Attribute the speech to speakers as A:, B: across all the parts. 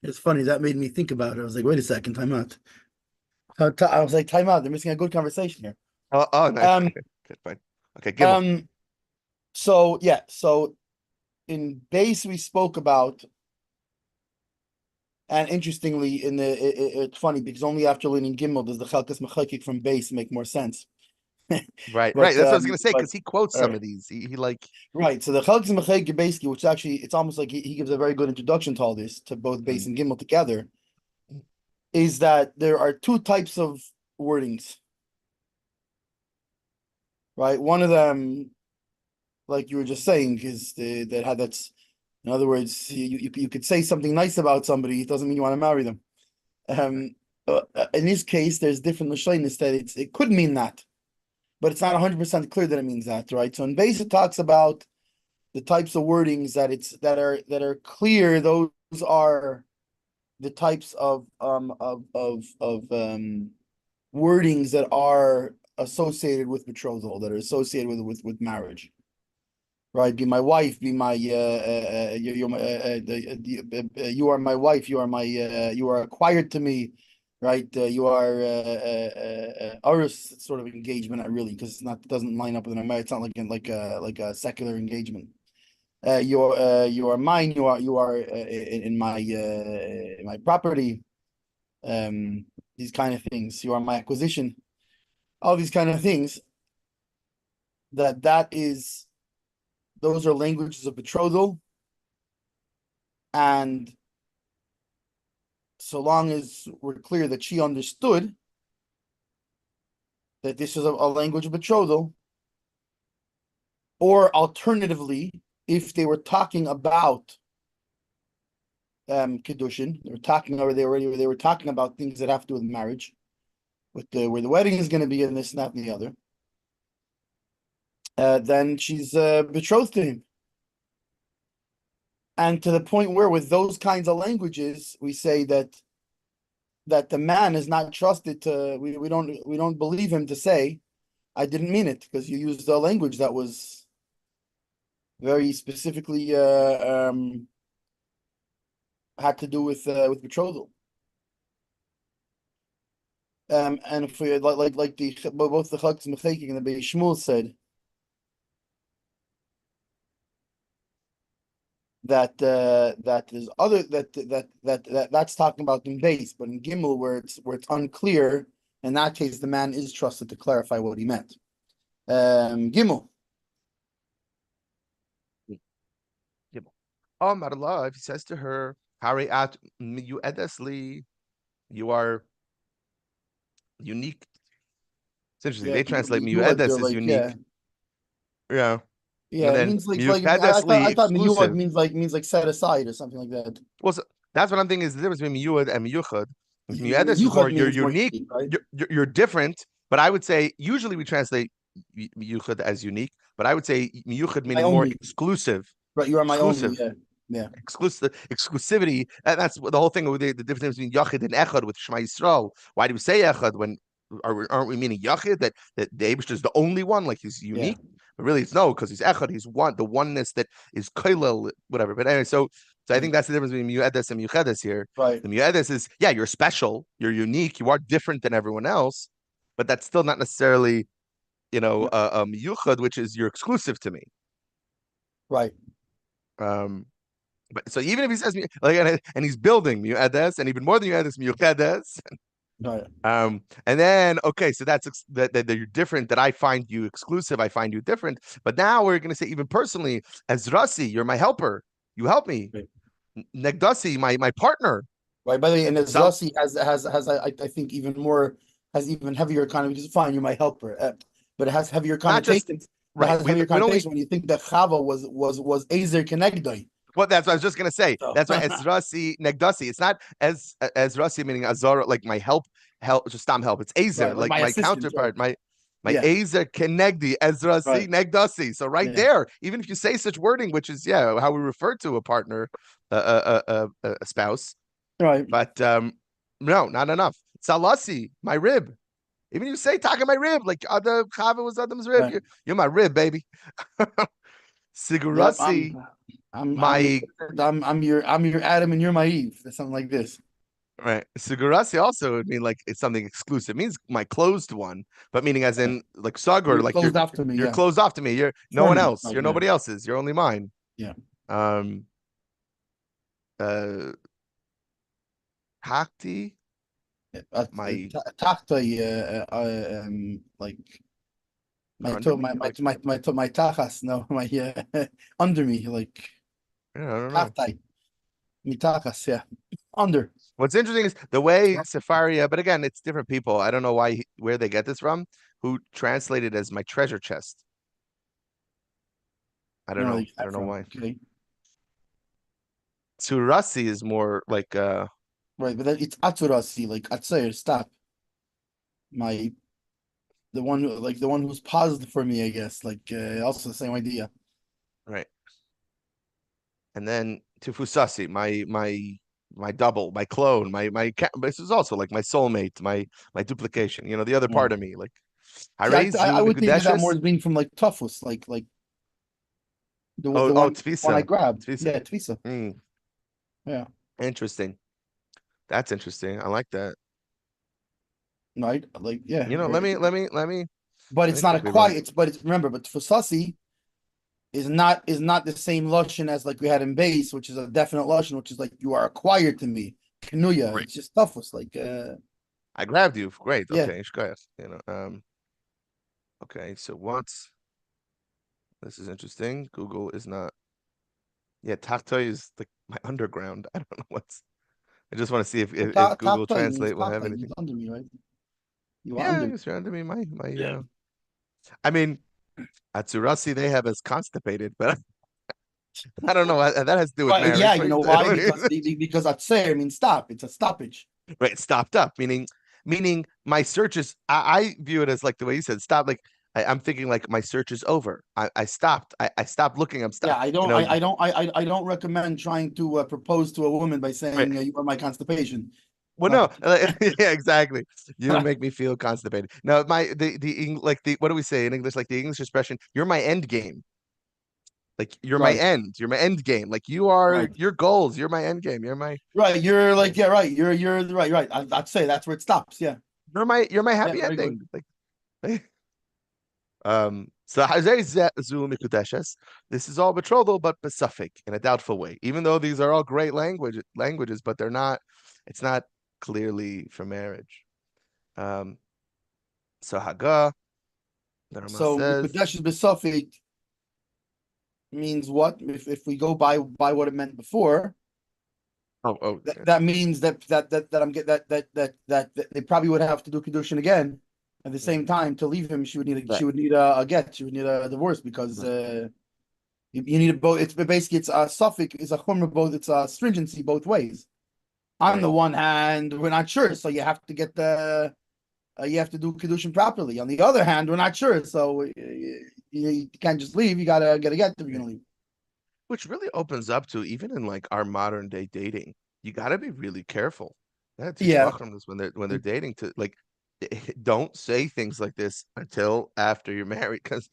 A: It's funny that made me think about it. I was like, wait a second, time out. I was like, time out. They're missing a good conversation here.
B: Oh, nice.
A: Um,
B: Okay, good, fine. Okay, Gimel.
A: um. So yeah. So in base we spoke about, and interestingly, it's funny because only after learning Gimel does the Chalkas Mechakik from base make more sense.
B: Right, right.
A: But
B: That's what I was gonna say
A: but
B: because he quotes
A: all
B: some
A: right.
B: of these. He like,
A: Right. So the Chalkas Mechakik basically, which actually it's almost like he gives a very good introduction to all this, to both base
B: mm,
A: and Gimel together, is that there are two types of wordings. Right. One of them, like you were just saying, is that's in other words, you could say something nice about somebody, it doesn't mean you want to marry them. Um, in this case, there's different lashonis that it could mean that, but it's not 100% clear that it means that, right? So in base it talks about the types of wordings that are clear. Those are the types of wordings that are associated with betrothal, that are associated with marriage. Right, be my wife, be my you're my you are my wife, you are my you are acquired to me, right? You are our sort of engagement, not really, because it doesn't line up with an marriage. It's not like a secular engagement. You are mine. You are in my property. These kind of things. You are my acquisition. All these kind of things. That is. Those are languages of betrothal. And so long as we're clear that she understood that this is a language of betrothal, or alternatively, if they were talking about Kiddushin, they were talking about things that have to do with marriage, with where the wedding is going to be and this and that and the other, then she's betrothed to him. And to the point where with those kinds of languages, we say that the man is not trusted to we don't believe him to say, I didn't mean it, because you used a language that was very specifically had to do with betrothal. And if we like the both the Chagz Mechekik and the Beis Shmuel said that there's other that's talking about in base, but in Gimel where it's unclear, in that case the man is trusted to clarify what he meant. Gimel.
B: Gimel. Oh, Marla, if he says to her, Harry at you edesli, you are unique. It's interesting.
A: Yeah,
B: They translate
A: miyuad, they're
B: miuedes as
A: like, yeah.
B: unique. Yeah.
A: Yeah,
B: And
A: it
B: then
A: means like
B: miuchedesli
A: I thought miyuad
B: exclusive.
A: means like set aside or something like that.
B: Well, so that's what I'm thinking is the difference between miuad and miuchad. Miuedes is more
A: Yuchad
B: you're
A: means more
B: unique,
A: unique, right?
B: you're different. But I would say usually we translate miuchad as unique, but I would say miuchad
A: My
B: meaning more
A: only,
B: exclusive,
A: right? You are my only,
B: exclusive.
A: yeah, yeah,
B: Exclusivity, and that's the whole thing with the difference between Yachid and Echad with Shema Yisrael. Why do we say Echad when aren't we meaning Yachid that the Abish is the only one, like he's
A: yeah,
B: unique? But really, it's no, because he's Echad. He's one, the oneness that is Kollel, whatever. But anyway, so I
A: yeah.
B: think that's the difference between Mu'edes and Muchedes here.
A: Right.
B: The Mu'edes is you're special, you're unique, you are different than everyone else, but that's still not necessarily a Miyuchad, which is you're exclusive to me.
A: Right.
B: Um, But so even if he says like and he's building Mu'edes and even more than Mu'edes, Mu'edes.
A: Right.
B: And then okay, so that you're different, that I find you exclusive, I find you different. But now we're gonna say even personally, as Rasi, you're my helper. You help me.
A: Right.
B: Negdasi, my partner.
A: Right. By the way, and
B: So
A: Zasi has I think even more, has even heavier connotation. Which is fine, you're my helper, but it has heavier
B: not just
A: connotations. It
B: right.
A: has heavier
B: We only
A: connotation when you think that Chava was Haezer Kenegdoi.
B: well, that's what I was just gonna say.
A: So
B: That's why Ezrasi Negdasi. It's not as Rasi meaning Azar, like my help, just Stam help. It's
A: right,
B: Azer,
A: like
B: like
A: my
B: my
A: assistant, right?
B: counterpart, my
A: Yeah.
B: Azer Kenegdi, Ezrasi
A: Right.
B: Negdasi. So right
A: Yeah.
B: there, even if you say such wording, which is how we refer to a partner, a spouse,
A: Right.
B: but no, not enough. Salasi, my rib. Even you say talking my rib, like other Chava was Adam's rib.
A: Right.
B: You're my rib, baby.
A: Yep.
B: Sigurasi.
A: I'm
B: My
A: I'm your Adam and you're my Eve. Or something like this.
B: right, Sugurasi also would mean like it's something exclusive. It means my closed one, but meaning as
A: Yeah.
B: in like Sagar,
A: You're
B: like
A: closed off to me,
B: you're
A: yeah.
B: closed off to me. You're no
A: For
B: one
A: me.
B: else.
A: Right,
B: You're
A: yeah.
B: nobody else's. You're only mine.
A: Yeah.
B: Um, uh, Hakti, my
A: Tachta, like
B: or under me, like
A: my tachas, no, my under me, like
B: I don't know.
A: tachtai, mi tachas, yeah, under.
B: What's interesting is the way Safaria, but again, it's different people. I don't know where they get this from. Who translated as my treasure chest? I don't
A: No,
B: know.
A: they get
B: I
A: that
B: don't know
A: from.
B: why.
A: Okay,
B: Tsurasi is more like
A: right, but it's atzurasi, like atzair, stop. My the one who's paused for me, I guess. Like also the same idea.
B: right. And then Tufusasi, my double, my clone, this is also like my soulmate, my duplication, the other
A: Yeah.
B: part of me. Like
A: See, I
B: Harezu
A: would think of that more
B: Mikudeshes.
A: as being from like Tufus, like
B: Oh,
A: the
B: oh,
A: one I
B: Tfisa.
A: grabbed.
B: Tfisa.
A: Yeah, Tvisa.
B: Mm,
A: Yeah,
B: interesting. That's interesting. I like that.
A: right. Like yeah,
B: Let
A: very.
B: me let me let me
A: But
B: let me
A: it's not a
B: quickly run.
A: quiet. It's remember, but for Sussy is not the same lashon as like we had in base, which is a definite lashon, which is like you are acquired to me. Knuya.
B: Right.
A: It's just Tufus, like
B: I grabbed you. Great.
A: yeah.
B: Okay. Shkoyach. Okay. So once this is interesting. Google is not. Yeah, Taktoy is like my underground. I don't know what's. I just want to see if
A: Top
B: Google
A: toy means
B: Translate will
A: top
B: have
A: toy means
B: anything.
A: under me, right? You are
B: Yeah,
A: under me.
B: it's around me. My
A: Yeah.
B: I mean, Atsurasi they have as constipated, but I don't know. That has to do with
A: Right, yeah,
B: marriage.
A: you know why? Because atzer means stop. It's a stoppage.
B: Right, stopped up, meaning my search is. I view it as like the way you said, stop. Like I'm thinking like my search is over. I stopped. I stopped looking. I'm
A: Yeah,
B: stopped. You know,
A: I don't recommend trying to propose to a woman by
B: right.
A: saying you are my constipation.
B: Well,
A: Uh,
B: no, yeah, exactly. You make me feel constipated. No, like the what do we say in English? Like the English expression, "You're my end game." Like you're my
A: right,
B: end. You're my end game. Like you are
A: right,
B: your goals. You're my end game.
A: right. You're
B: Yeah.
A: like yeah, right. You're right. I'd say that's where it stops. Yeah,
B: You're my
A: yeah,
B: happy
A: very good.
B: ending. Like so Haezer Zu Mikudeshes. This is all betrothal, but besuffic in a doubtful way. Even though these are all great languages, but they're not. It's not clearly for marriage. Um, so Haga, the Rama
A: So
B: says.
A: mikudesh besofik means what? If we go by what it meant before,
B: Oh,
A: that means that I'm get that they probably would have to do Kiddushin again. At the same time, to leave him,
B: right,
A: she would need a get. She would need a divorce because
B: right,
A: you need a both. It's basically it's a suffix, it's a chumrah both. It's a stringency both ways. On
B: right.
A: the one hand, we're not sure, so you have to get the you have to do Kiddushin properly. On the other hand, we're not sure, so you can't just leave. You gotta get a get if you're
B: Right.
A: gonna leave.
B: Which really opens up to even in like our modern day dating, you got to be really careful. I teach
A: Yeah,
B: Bachram this when they're dating to like don't say things like this until after you're married because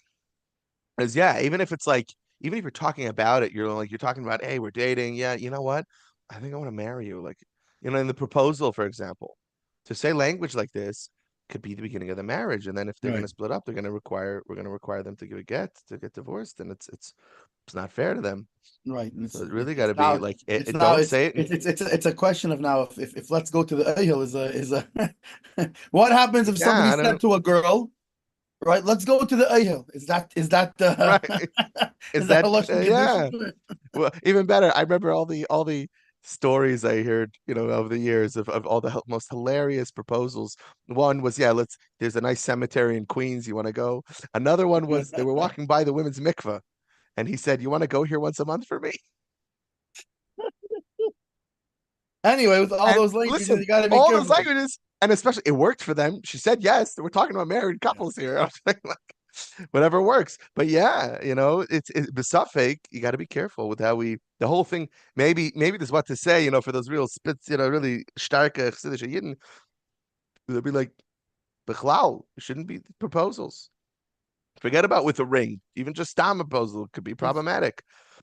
B: yeah, even if you're talking about it, you're talking about, hey, we're dating. Yeah, you know what? I think I want to marry you. Like, in the proposal, for example, to say language like this could be the beginning of the marriage. And then if they're going
A: right,
B: to split up, we're going to require them to give a get to get divorced, and it's not fair to them.
A: right. And
B: So it really got
A: it's
B: to be
A: now
B: like
A: it's now
B: don't say it.
A: it's a question of now if let's go to the Ehel is a what happens if
B: Yeah,
A: somebody
B: I
A: said
B: don't.
A: to a girl, right? Let's go to the Ehel. Is that
B: Right?
A: is
B: Is
A: that a
B: that
A: lashon
B: yeah?
A: condition?
B: Well, even better. I remember all the stories I heard, over the years of all the most hilarious proposals. One was, yeah, there's a nice cemetery in Queens. You want to go? Another one was they were walking by the women's mikveh, and he said, "You want to go here once a month for me?"
A: Anyway, with all
B: And
A: those languages,
B: listen,
A: you got to be
B: all those
A: careful.
B: languages, and especially it worked for them. She said yes. We're talking about married couples here. I was like, whatever works. But yeah, it's besafek. You got to be careful with how the whole thing. Maybe there's what to say. For those real spits. Really starke Chassidish Yidden. They'll be like, "Bechlal, it shouldn't be proposals. Forget about with a ring. Even just stam proposal could be problematic."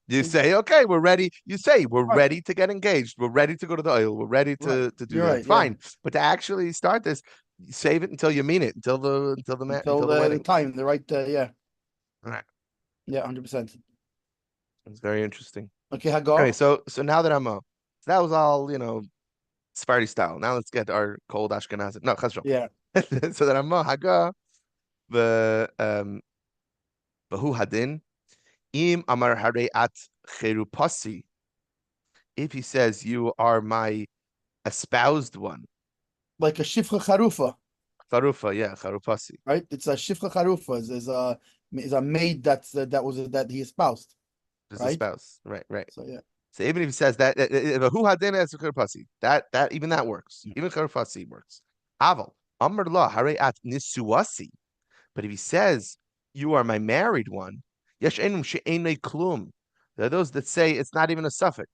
B: You say, okay, we're ready. You say, we're
A: Right.
B: ready to get engaged. We're ready to go to the oil. We're ready
A: Right.
B: to do
A: You're
B: that.
A: right. Yeah.
B: Fine. But to actually start this, save it until you mean it, until
A: Until
B: the
A: the
B: wedding.
A: time, the right. Yeah.
B: All right.
A: Yeah. 100%.
B: It's very interesting.
A: Okay.
B: Anyway,
A: Hago.
B: so now that I'm that was all, Sephardi style. Now let's get our cold Ashkenazi. No, chas v'shalom.
A: Yeah.
B: So that I'm haga the Bahu Hadin, Im Amar Hare at Cherupasi. If he says you are my espoused one,
A: Like a shifcha charufa,
B: Charufa, yeah, Charupasi,
A: right? It's a shifcha charufa. Is a maid that he espoused,
B: is a
A: right?
B: spouse, right, right.
A: So yeah.
B: So even if he says that, Bahu Hadin as Charupasi, that even that works. Even Charupasi works. Aval Amar La Hare at Nisuasi. But if he says you are my married one, Yesh Enum She'enei Klum. There are those that say it's not even a suffix.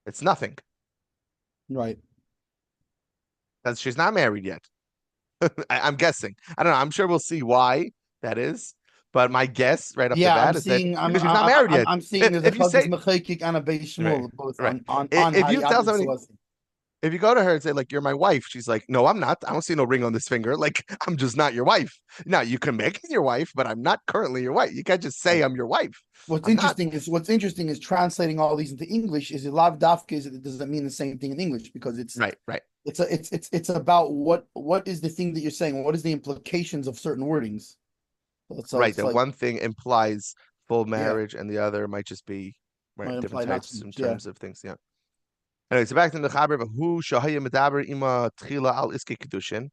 B: It's nothing.
A: Right.
B: Because she's not married yet. I'm guessing. I don't know. I'm sure we'll see why that is. But my guess right off the
A: Yeah, I'm
B: bat is that
A: seeing.
B: because she's not married yet.
A: I'm seeing there's a
B: If you
A: Chagis
B: say
A: Mechayik and a Beis
B: right,
A: Shmuel both
B: right.
A: on
B: If you
A: Hariyat
B: tell somebody,
A: Nisuasi.
B: if you go to her and say, like, you're my wife, she's like, no, I'm not. I don't see no ring on this finger. Like, I'm just not your wife. Now you can make me your wife, but I'm not currently your wife. You can't just say
A: Right.
B: I'm your wife.
A: What's
B: I'm not.
A: interesting is translating all these into English. Is it lav dafka? It doesn't mean the same thing in English because
B: Right, right.
A: it's about what is the thing that you're saying? What is the implications of certain wordings? So
B: Right.
A: it's
B: That
A: like,
B: one thing implies full
A: yeah,
B: marriage and the other might just be right
A: might
B: different
A: imply not so
B: types in
A: much. Yeah,
B: terms of things. Yeah. Anyway, so back to the Chaber of who shahaya medaber ima tchila al iske Kiddushin.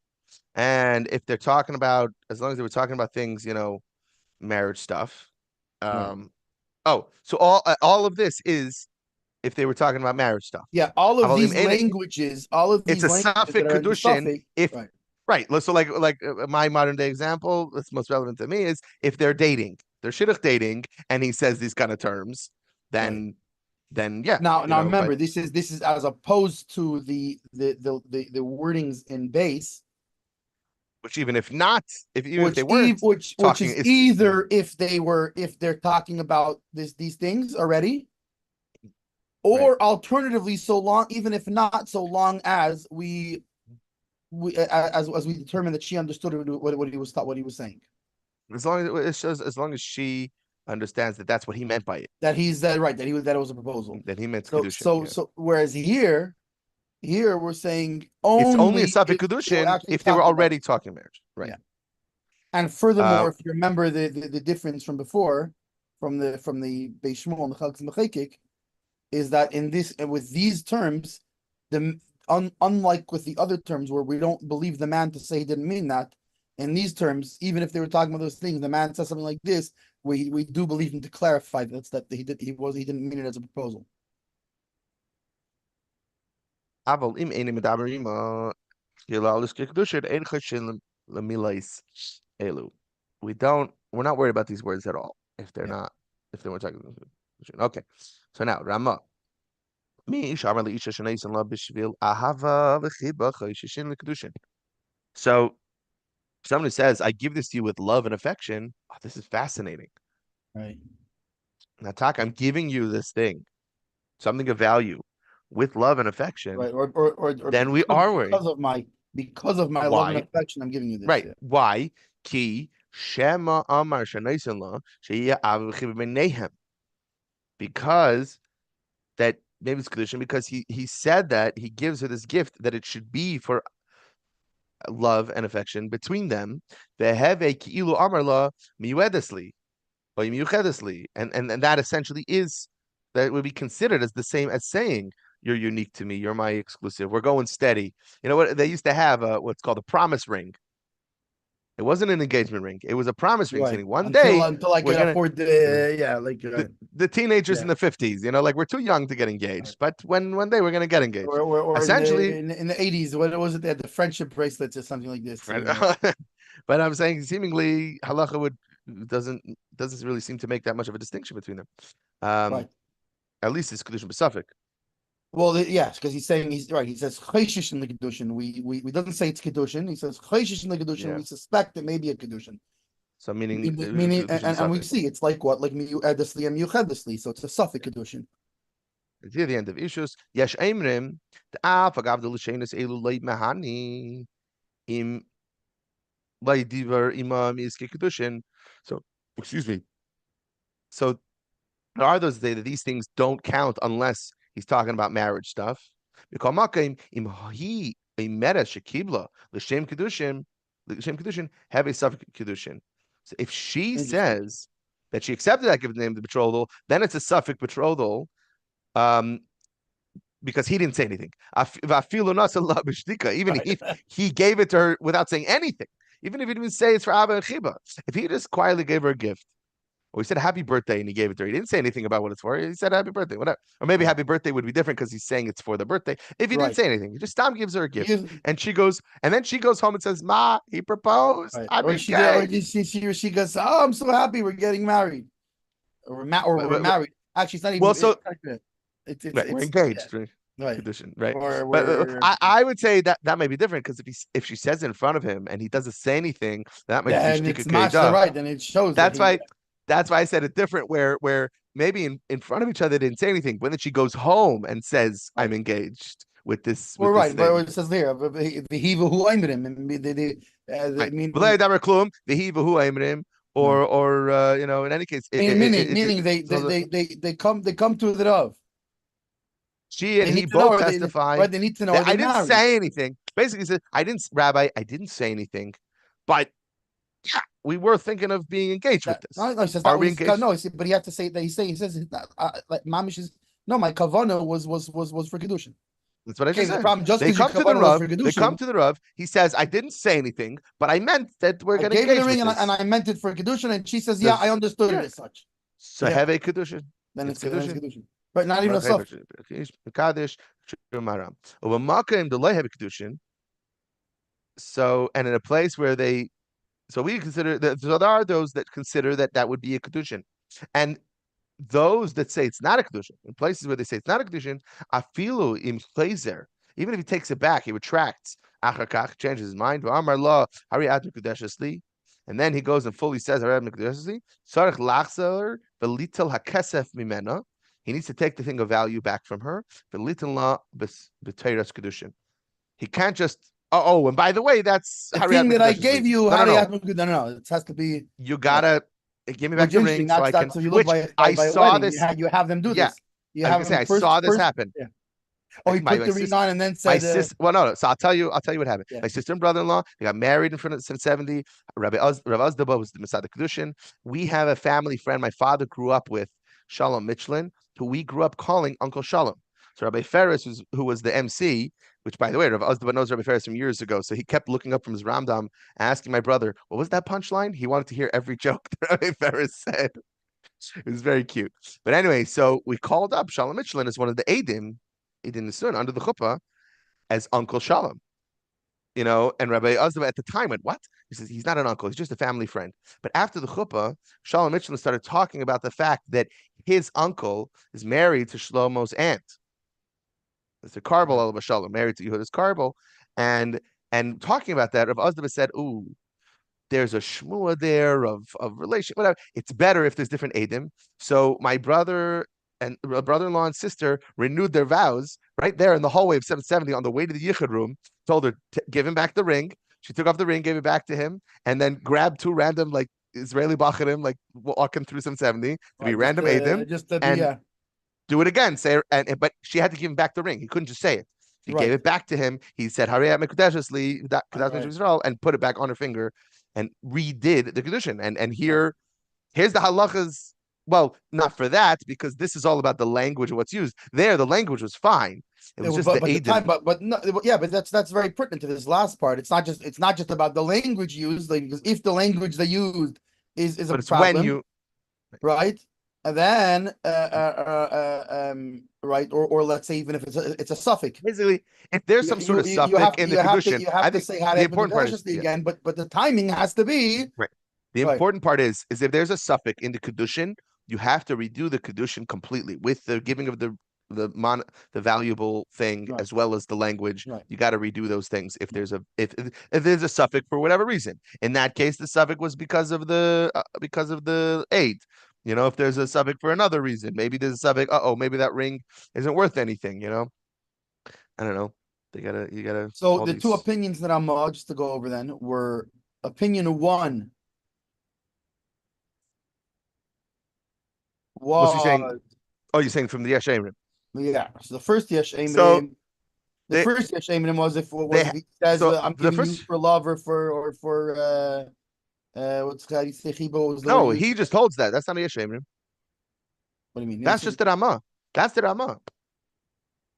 B: And if they're talking about, as long as they were talking about things, marriage stuff.
A: right.
B: So all of this is if they were talking about marriage stuff.
A: Yeah, all of
B: It's
A: these
B: a
A: languages
B: suffix
A: that are in the
B: Kiddushin
A: suffix,
B: if
A: right,
B: right. So my modern day example that's most relevant to me is if they're dating, they're shidduch dating, and he says these kind of terms,
A: right.
B: then yeah,
A: Now
B: but
A: remember, this is as opposed to the wordings in base,
B: which even if not, if even if they weren't
A: which
B: talking,
A: is
B: is
A: either if they're talking about these things already,
B: right.
A: or alternatively, so long, even if not, so long as we determine that she understood what he was saying.
B: As long as it shows, as long as she understands that that's what he meant by it,
A: That he's that right, that it was a proposal.
B: that he meant
A: So
B: Kiddushin.
A: so
B: Yeah.
A: so whereas here we're saying
B: It's only a
A: only
B: suffix
A: if they were
B: Kiddushin
A: actually
B: if they were
A: talking about
B: already talking marriage. Right.
A: yeah. And furthermore,
B: Uh,
A: if you remember the difference from before, from the Beis Shmuel and the Chalkes Mechekik, is that in this with these terms, unlike with the other terms where we don't believe the man to say he didn't mean that, in these terms, even if they were talking about those things, the man says something like this, we do believe him to clarify that he didn't mean it as a proposal.
B: Aval im enim medaberim hilal iske Kiddushin ein chashin lemilais elu. We're not worried about these words at all if they're
A: Yeah.
B: not, if they weren't talking. Okay. So now, Rama. Mi shamar leisha shenais la bishvil ahava v'chiba chayshishin l'kedushin. So someone who says, I give this to you with love and affection, this is fascinating.
A: Right.
B: Now, Tak, I'm giving you this thing, something of value, with love and affection.
A: Right. Or
B: Then we are worried.
A: Because of my love and
B: Why?
A: affection, I'm giving you this.
B: Right.
A: Yeah.
B: Why? Ki shema amar shenaisin la sheya avichiv b'neihem. Because that maybe it's Kedushin, because he said that he gives her this gift that it should be for love and affection between them. Veheve ki'ilu amar la miyuedesli or miyuchedesli, and that essentially is that would be considered as the same as saying you're unique to me, you're my exclusive. We're going steady. You know what they used to have what's called a promise ring. It wasn't an engagement ring. It was a promise ring
A: Right.
B: saying one
A: Until
B: day
A: I
B: we're
A: can
B: gonna
A: afford
B: the teenagers
A: yeah.
B: in the 50s, like we're too young to get engaged,
A: Right.
B: but when one day we're gonna get engaged.
A: Or
B: Essentially,
A: in the 80s, what was it? They had the friendship bracelets or something like this.
B: but I'm saying seemingly halacha doesn't really seem to make that much of a distinction between them.
A: Right.
B: At least it's Kiddushin B'Safek.
A: Well, yes, because he's saying he's right. He says chayshish in the Kiddushin. We doesn't say it's Kiddushin. He says chayshish in the Kiddushin.
B: Yeah.
A: We suspect it may be a Kiddushin.
B: So meaning
A: Meaning,
B: Kiddushin
A: and we
B: suffix.
A: see it's like what, like miu'edesli and miuchedesli, so it's a suffix Kiddushin.
B: It's here the end of issues. Yesh Eimrim, the Al Fagav the Lishenis Elu Leit Mahani im Diver Imam Iske Kiddushin. So, excuse me. So there are those that these things don't count unless he's talking about marriage stuff. Because im he a meta shekibla l'shem kedushin have a suffix kedushin. So if she
A: Interesting.
B: says that she accepted that given name of the betrothal, then it's a suffix betrothal. Because he didn't say anything. Even
A: Right.
B: if he gave it to her without saying anything, even if he didn't say it's for Abba and Chiba, if he just quietly gave her a gift, or he said happy birthday and he gave it to her, he didn't say anything about what it's for. He said happy birthday, whatever. Or maybe
A: Right.
B: happy birthday would be different because he's saying it's for the birthday. If he didn't
A: Right.
B: say anything, he just gives her a gift,
A: Yes.
B: and then she goes home and says, "Ma, he proposed.
A: Right.
B: I'm
A: Or she did, or
B: engaged."
A: she goes, "Oh, I'm so happy we're getting married, or we're married." Actually, it's not
B: Well,
A: even.
B: so right, we're
A: It's
B: engaged.
A: yeah, right.
B: Condition, right?
A: Or
B: But
A: we're
B: I would say that may be different because if she says it in front of him and he doesn't say anything, that might be
A: then
B: shtika
A: it's mashla,
B: kedah.
A: right? Then it shows that
B: That's
A: he.
B: why I said it different. Where maybe in front of each other they didn't say anything, but then she goes home and says, "I'm
A: Right.
B: engaged with this
A: We're right, but
B: thing."
A: it says there the hiva who aimed him, and
B: Right.
A: meaning
B: V'lei davar klum, v'hi v'hu aimrim,
A: right.
B: or in any case,
A: Meaning they come to the Rav.
B: she and
A: They
B: he
A: need to know,
B: both
A: or
B: testify
A: right? They need to know,
B: that
A: are
B: I
A: they
B: didn't
A: married?
B: say anything. Basically, he said, Rabbi, I didn't say anything, but yeah, we were thinking of being engaged with
A: That
B: this.
A: no, he says
B: Are
A: that
B: we
A: was
B: engaged?
A: no. But he has to say that he says like mamish is no. My kavana was for kedushin.
B: That's what I
A: Okay,
B: just
A: the
B: said.
A: problem just
B: They
A: because your
B: come to the
A: kavana was
B: Rav.
A: for
B: They come
A: kedushin,
B: to the Rav. He says, I didn't say anything, but I meant that we're
A: I
B: going to
A: gave her the
B: engage
A: ring
B: with
A: and
B: this.
A: I meant it for kedushin, and she says, yeah, I
B: Says,
A: understood it
B: yeah.
A: as such.
B: So
A: Yeah,
B: have a Kiddushin.
A: then
B: It's
A: it's
B: Kiddushin.
A: kedushin, but not even a suffix.
B: Kaddish. Over Makkah, the have a Kiddushin. So, and in a place where so we consider that, so there are those that consider that would be a Kiddushin. And those that say it's not a Kiddushin, in places where they say it's not a Kiddushin, afilu im Haezer, even if he takes it back, he retracts, achakach, changes his mind, Amar law, hari ad mikudeshesli, and then he goes and fully says, hari ad mikudeshesli, sarich lachzer, velitel hakesef mimena, he needs to take the thing of value back from her, velitel la b'teiras Kiddushin. He can't just, and by the way, that's
A: The
B: hari ad
A: thing that I
B: mikudeshesli.
A: gave you,
B: No,
A: how
B: no,
A: do you
B: no.
A: have to no, it has to be
B: You
A: right.
B: gotta give me back
A: Which
B: the
A: interesting.
B: ring so I can,
A: That's so you look
B: which
A: by
B: I
A: a
B: saw
A: wedding.
B: this.
A: You have them do
B: Yeah,
A: this. You
B: I was
A: have
B: gonna say
A: them
B: I saw this
A: first.
B: happen.
A: Yeah. Oh, he put
B: My
A: the ring
B: sister,
A: on and then
B: my
A: said,
B: sister. Well, no, no. So I'll tell you what happened.
A: yeah.
B: My sister and brother-in-law, they got married in front of 70. Rabbi Azdaba was the Masada Kiddushin. We have a family friend my father grew up with, Shalom Michelin, who we grew up calling Uncle Shalom. So Rabbi Ferris, who was the MC, which by the way, Rabbi Azdaba knows Rabbi Ferris from years ago. So he kept looking up from his Ramdam, asking my brother, what was that punchline? He wanted to hear every joke that Rabbi Ferris said. It was very cute. But anyway, so we called up Shalom Michelin as one of the Eidim, Eidim Nisun, under the chuppah, as Uncle Shalom. And Rabbi Azdava at the time went, what? He says, he's not an uncle, he's just a family friend. But after the chuppah, Shalom Michelin started talking about the fact that his uncle is married to Shlomo's aunt. It's a Karbal al Shalom, married to Yehuda's Karbal. And talking about that, Rabbi Azdava said, ooh, there's a shmua there of relation, whatever. It's better if there's different edim. So my brother-in-law and sister renewed their vows right there in the hallway of 770 on the way to the yichud room. Told her give him back the ring. She took off the ring, gave it back to him, and then grabbed two random like Israeli bacharim like walking through 770 to be
A: Right,
B: random edim
A: just to be
B: and do it again. But she had to give him back the ring. He couldn't just say it. She gave
A: right,
B: it back to him. He said, "Hariyat mekudeshesli,"
A: right.
B: and put it back on her finger and redid the Kiddushin. And here's the halachas. Well, not for that, because this is all about the language of what's used. There, the language was fine. It was just the
A: But the time,
B: Adim.
A: but no, yeah, but that's very pertinent to this last part. It's not just about the language used, like, because if the language they used is a
B: But it's when
A: problem,
B: you
A: right? And then right, or let's say even if it's a suffix,
B: basically, if there's some sort of suffix in the Kiddushin,
A: you have
B: I
A: to
B: think
A: say how
B: the
A: to
B: important part is
A: again, but the timing has to be
B: right. The
A: right.
B: important part is if there's a suffix in the Kiddushin, you have to redo the Kiddushin completely with the giving of the the valuable thing
A: Right.
B: as well as the language.
A: Right.
B: You got to redo those things if there's a suffix for whatever reason. In that case, the suffix was because of the eight. If there's a suffix for another reason, maybe there's a suffix. Maybe that ring isn't worth anything. I don't know. You gotta
A: So
B: all
A: the two
B: these.
A: opinions that I'm just to go over then were opinion one
B: What's he saying?
A: was
B: Oh, you're saying from the Yeshem.
A: yeah. So the first Yesh
B: So
A: Emrim, the
B: they
A: first Yesh Emrim was if
B: they
A: he says
B: so
A: I'm
B: the
A: giving you
B: first
A: for love or for what's how do you say chiba? What was the word
B: no,
A: you used?
B: he just holds that. That's not a Yeshem.
A: What do you mean?
B: That's just the Ramah. That's the Ramah.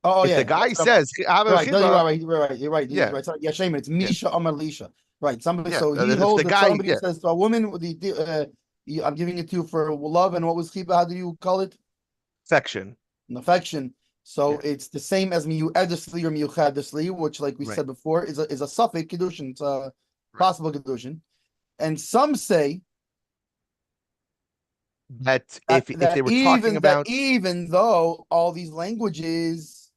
A: Oh
B: If the
A: yeah,
B: guy
A: that's what
B: says
A: you're right. No, you're
B: chiba,
A: right. You're right. You're right. You're
B: yeah,
A: right. It's not Yeshem. It's
B: yeah,
A: Misha Amar Lisha. Right. Somebody.
B: yeah.
A: So he
B: If the
A: holds that
B: guy,
A: somebody
B: yeah,
A: says to a woman, I'm giving it to you for love, and what was chiba? How do you call it?
B: section,
A: An affection. So
B: yeah,
A: it's the same as miyu'edesli or miyuchadesli, which, like we
B: right,
A: said before, is a suffix kiddushin. It's a
B: right.
A: possible kiddushin. And some say
B: That
A: that
B: if they were talking about
A: even though all these languages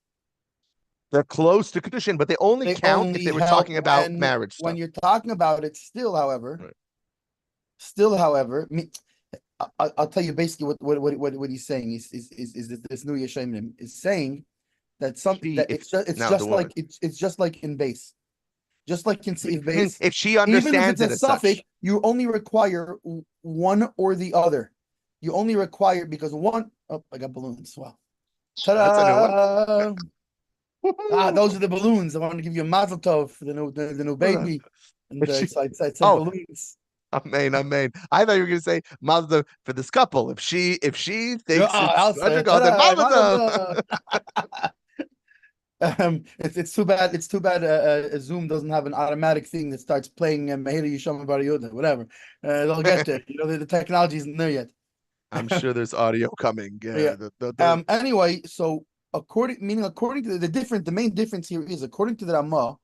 B: they're close to Kiddushin, but they only
A: they
B: count if
A: only
B: they were
A: help
B: talking about marriage
A: when
B: stuff.
A: you're talking about it.
B: Right.
A: Still, however, I'll tell you basically what he's saying is that this new Yeshayim is saying that
B: She, if
A: it's
B: now the
A: just
B: woman,
A: like it's just like in base, just like in Seif base.
B: if she
A: Even if
B: understands
A: it's a
B: it as
A: suffix,
B: such,
A: you only require one or the other. You only require because one. Oh, I got balloons. Wow.
B: that's a new one.
A: Ta-da! Those are the balloons. I want to give you a mazel tov for the new baby, and
B: If she,
A: I said
B: oh,
A: balloons.
B: Amen. I thought you were gonna say Mazel Tov for this couple. If she
A: Yeah,
B: thinks it's
A: I'll say it.
B: conjugal, then
A: Ta-da!
B: Mazel
A: Mazel
B: Tov.
A: tov. It's too bad. It's too bad. Zoom doesn't have an automatic thing that starts playing Haezer Yisham Bar Yodah, whatever. They'll get there. The technology isn't there yet.
B: I'm sure there's audio coming.
A: Yeah.
B: Yeah.
A: Anyway, so according to the main difference here is according to the Ramah,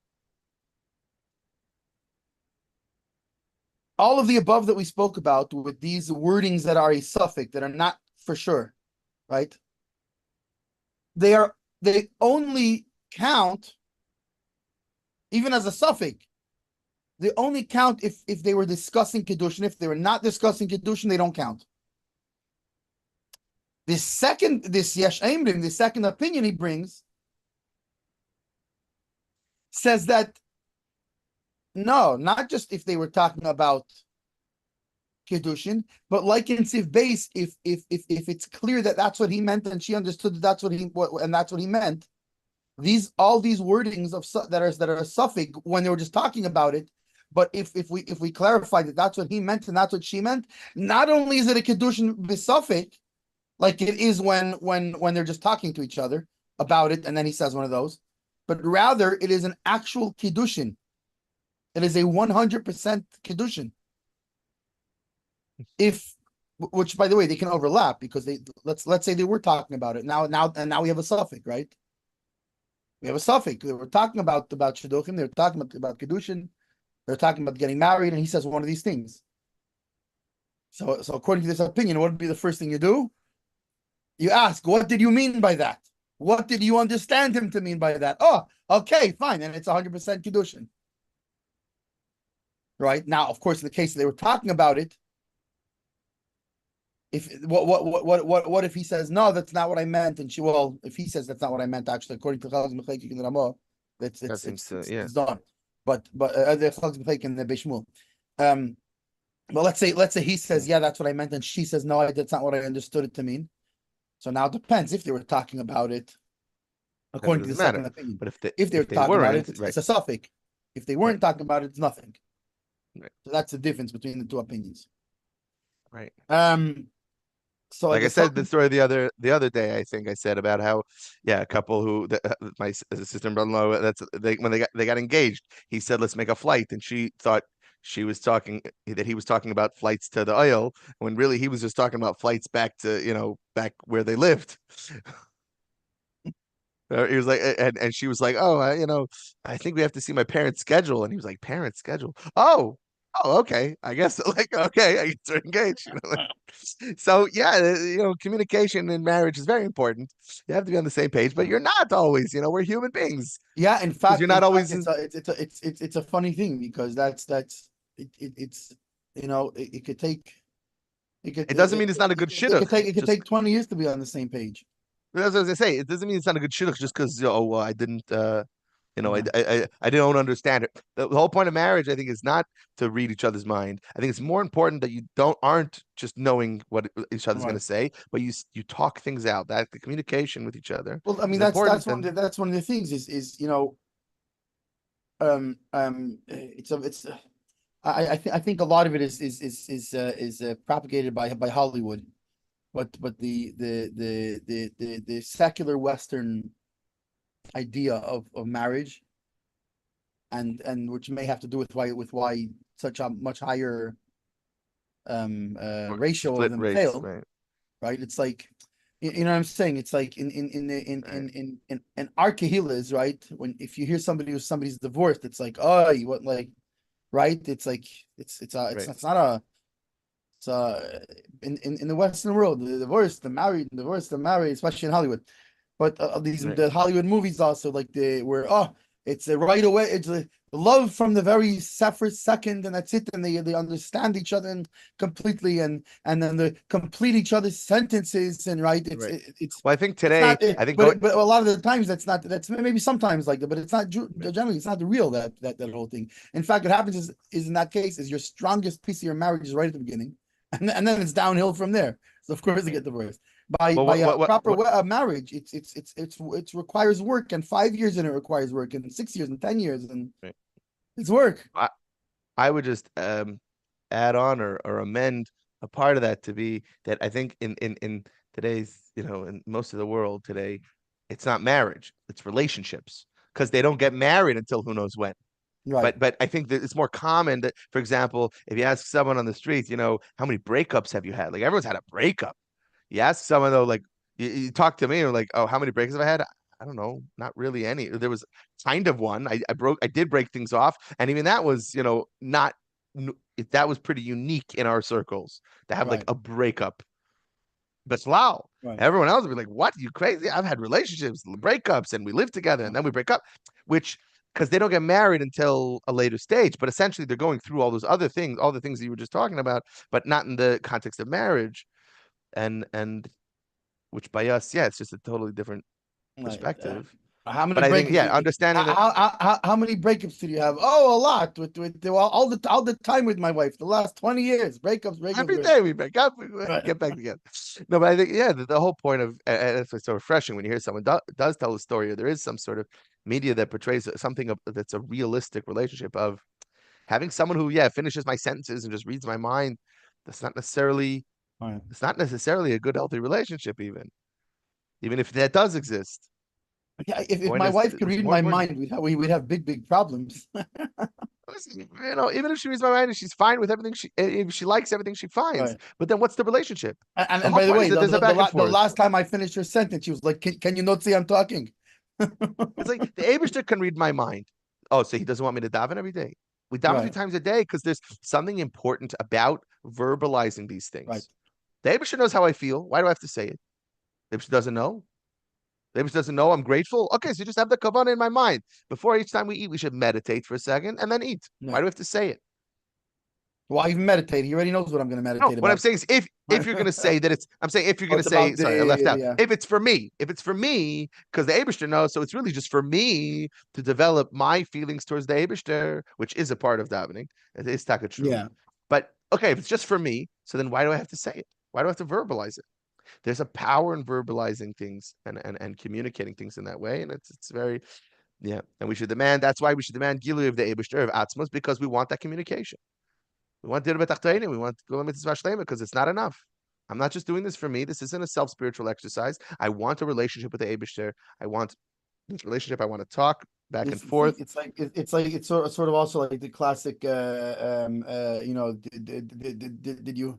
A: all of the above that we spoke about with these wordings that are a suffix that are not for sure, right? They only count even as a suffix. They only count if they were discussing Kiddushin. If they were not discussing Kiddushin, they don't count. This Yesh Eimrim, the second opinion he brings, says that no, not just if they were talking about Kiddushin, but like in Hatzvi-Bais, if it's clear that that's what he meant and she understood that that's what he meant, all these wordings that are a suffix when they were just talking about it. But if we clarify that that's what he meant and that's what she meant, not only is it a Kiddushin b'suffix, like it is when they're just talking to each other about it, and then he says one of those, but rather it is an actual Kiddushin. It is a 100% Kiddushin. Which by the way, they can overlap because let's say they were talking about it now we have a suffix, right? We have a suffix. They were talking about shidduchim. They were talking about Kiddushin. They're talking about getting married, and he says one of these things. So according to this opinion, what would be the first thing you do? You ask, what did you mean by that? What did you understand him to mean by that? Oh, okay, fine, and it's 100% Kiddushin. Right now, of course, in the case they were talking about it, if what if he says no, that's not what I meant, and if he says that's not what I meant, actually, according to Chalaz Mechayik in the Ramah,
B: That seems to, yeah.
A: it's done. But the Chalaz Mechayik in the Bishmul, but let's say he says yeah, that's what I meant, and she says no, that's not what I understood it to mean. So now it depends if they were talking about it according to the second opinion.
B: But
A: If they were talking about it, it's a suffix. If they weren't talking about it, it's nothing.
B: Right.
A: So that's the difference between the two opinions.
B: Right.
A: So
B: like I said the story the other day, I think I said about how a couple who my sister and brother-in-law when they got engaged, he said let's make a flight, and she thought he was talking about flights to the oil when really he was just talking about flights back to back where they lived. He was like, and she was like, oh, I think we have to see my parents' schedule, and he was like, parents' schedule? Oh, oh, okay, I guess like okay, I guess we're engaged. So yeah, communication in marriage is very important. You have to be on the same page, but you're not always. We're human beings
A: Yeah,
B: because you're not
A: in fact,
B: always.
A: it's a funny thing because it's it could take
B: It doesn't mean it's not a good shidduch.
A: it could take 20 years to be on the same page.
B: That's what I was gonna say. It doesn't mean it's not a good shidduch just because well, I didn't I,
A: Yeah.
B: I don't understand it. The whole point of marriage, I think, is not to read each other's mind. I think it's more important that you aren't just knowing what each other's going
A: Right.
B: to say, but you talk things out. That the communication with each other
A: Well, I mean
B: is important.
A: that's one of the things is it's I think a lot of it is propagated by Hollywood, but the secular Western idea of marriage and which may have to do with why such a much higher
B: Or
A: ratio of
B: split
A: them
B: race,
A: fail,
B: right?
A: right? It's like you know what I'm saying? It's like
B: Right.
A: in our kahilas, right? When if you hear somebody's divorced, it's like, oh, you what like right? It's like
B: Right.
A: it's not a it's in the Western world, the divorce, the married, divorce, the married, especially in Hollywood. But
B: Right.
A: the Hollywood movies also like they were it's a right away it's a love from the very first second and that's it and they understand each other and completely and then they complete each other's sentences and right
B: Right. Well, I think today,
A: not it,
B: I think going,
A: but a lot of the times that's maybe sometimes like that but it's not generally it's not the real that whole thing. In fact, what happens is in that case is your strongest piece of your marriage is right at the beginning and then it's downhill from there. So of course they get divorced.
B: well,
A: By a proper
B: what
A: marriage, it requires work, and 5 years and it requires work, and 6 years and 10 years, and
B: right.
A: it's work.
B: I would just add on or amend a part of that to be that I think in today's, in most of the world today, it's not marriage, it's relationships because they don't get married until who knows when.
A: Right.
B: But I think that it's more common that, for example, if you ask someone on the street, how many breakups have you had? Like everyone's had a breakup. You ask someone though, like you talk to me, or like, oh, how many breakups have I had? I don't know, not really any. There was kind of one. I did break things off, and even that was, not that was pretty unique in our circles to have like
A: Right.
B: a breakup. But wow,
A: Right.
B: everyone else would be like, "What? You crazy? I've had relationships, breakups, and we live together, and then we break up," which because they don't get married until a later stage. But essentially, they're going through all those other things, all the things that you were just talking about, but not in the context of marriage. And which by us, yeah, it's just a totally different
A: Right.
B: perspective.
A: How many
B: But I think,
A: breakups?
B: yeah, understanding that
A: How many breakups did you have? Oh, a lot with all the time with my wife. The last 20 years, breakups,
B: every
A: breakups.
B: day we break up, we
A: Right.
B: get back together. No, but I think, yeah, the whole point of, and it's so refreshing when you hear someone does tell a story, or there is some sort of media that portrays something that's a realistic relationship of having someone who, yeah, finishes my sentences and just reads my mind. That's not necessarily,
A: Right.
B: it's not necessarily a good, healthy relationship, even if that does exist.
A: Yeah,
B: The
A: if
B: point
A: my
B: is,
A: wife could
B: it's
A: read
B: more
A: my
B: important.
A: mind, we'd have big problems.
B: Listen, even if she reads my mind and she's fine with everything, if she likes everything she finds,
A: Right.
B: but then what's the relationship? The
A: And
B: whole
A: by the
B: point is
A: way,
B: that there's a back and
A: the
B: forth.
A: last time I finished her sentence, she was like, can you not say I'm talking?"
B: It's like the Abishter can read my mind. Oh, so he doesn't want me to daven every day. We daven three
A: Right.
B: times a day because there's something important about verbalizing these
A: Right.
B: things. The Abishter knows how I feel. Why do I have to say it? The Abishter doesn't know. The Abishter doesn't know I'm grateful. Okay, so just have the kavanah in my mind. Before each time we eat, we should meditate for a second and then eat. Why
A: Right.
B: do we have to say it?
A: Why even meditate? He already knows what I'm going to
B: No,
A: meditate
B: what I'm
A: about.
B: saying is if you're gonna say that I'm saying if you're
A: Oh,
B: gonna
A: it's
B: say,
A: about the
B: sorry, I left out.
A: yeah.
B: If it's for me, because the Abishter knows, so it's really just for me to develop my feelings towards the Abishter, which is a part of davening. It is taka true.
A: Yeah.
B: But okay, if it's just for me, so then why do I have to say it? Why do I have to verbalize it? There's a power in verbalizing things and communicating things in that way, and it's very yeah. And we should demand. That's why we should demand gilu of the Abishter of Atzmos because we want that communication. We want Dir B'Tachtonim. We want Gula Mitzvah Shlema because it's not enough. I'm not just doing this for me. This isn't a self-spiritual exercise. I want a relationship with the Eibishter. I want this relationship. I want to talk back and forth.
A: It's sort of also like the classic did you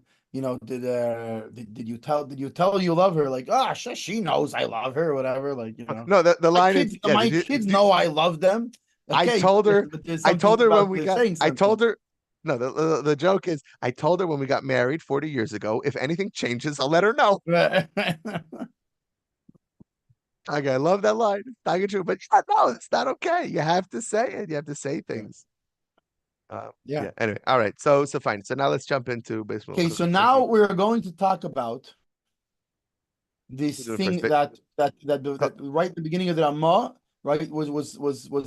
A: did you tell you love her like she knows I love her or whatever like
B: No, the line is yeah.
A: my kids know I love them.
B: I
A: Okay,
B: told her.
A: but there's
B: I
A: something
B: told her when
A: about
B: we
A: the
B: got.
A: saying
B: I
A: something.
B: told her. No, the joke is I told her when we got married 40 years ago, if anything changes, I'll let her know. Okay, I love that line. It's not true, but yeah, no, it's not okay. You have to say it. You have to say things.
A: Yeah.
B: Yeah. Anyway, all right. So fine. So now let's jump into baseball.
A: Okay, so now we're going to talk about this thing
B: First,
A: that right at the beginning of the Ramah, right, was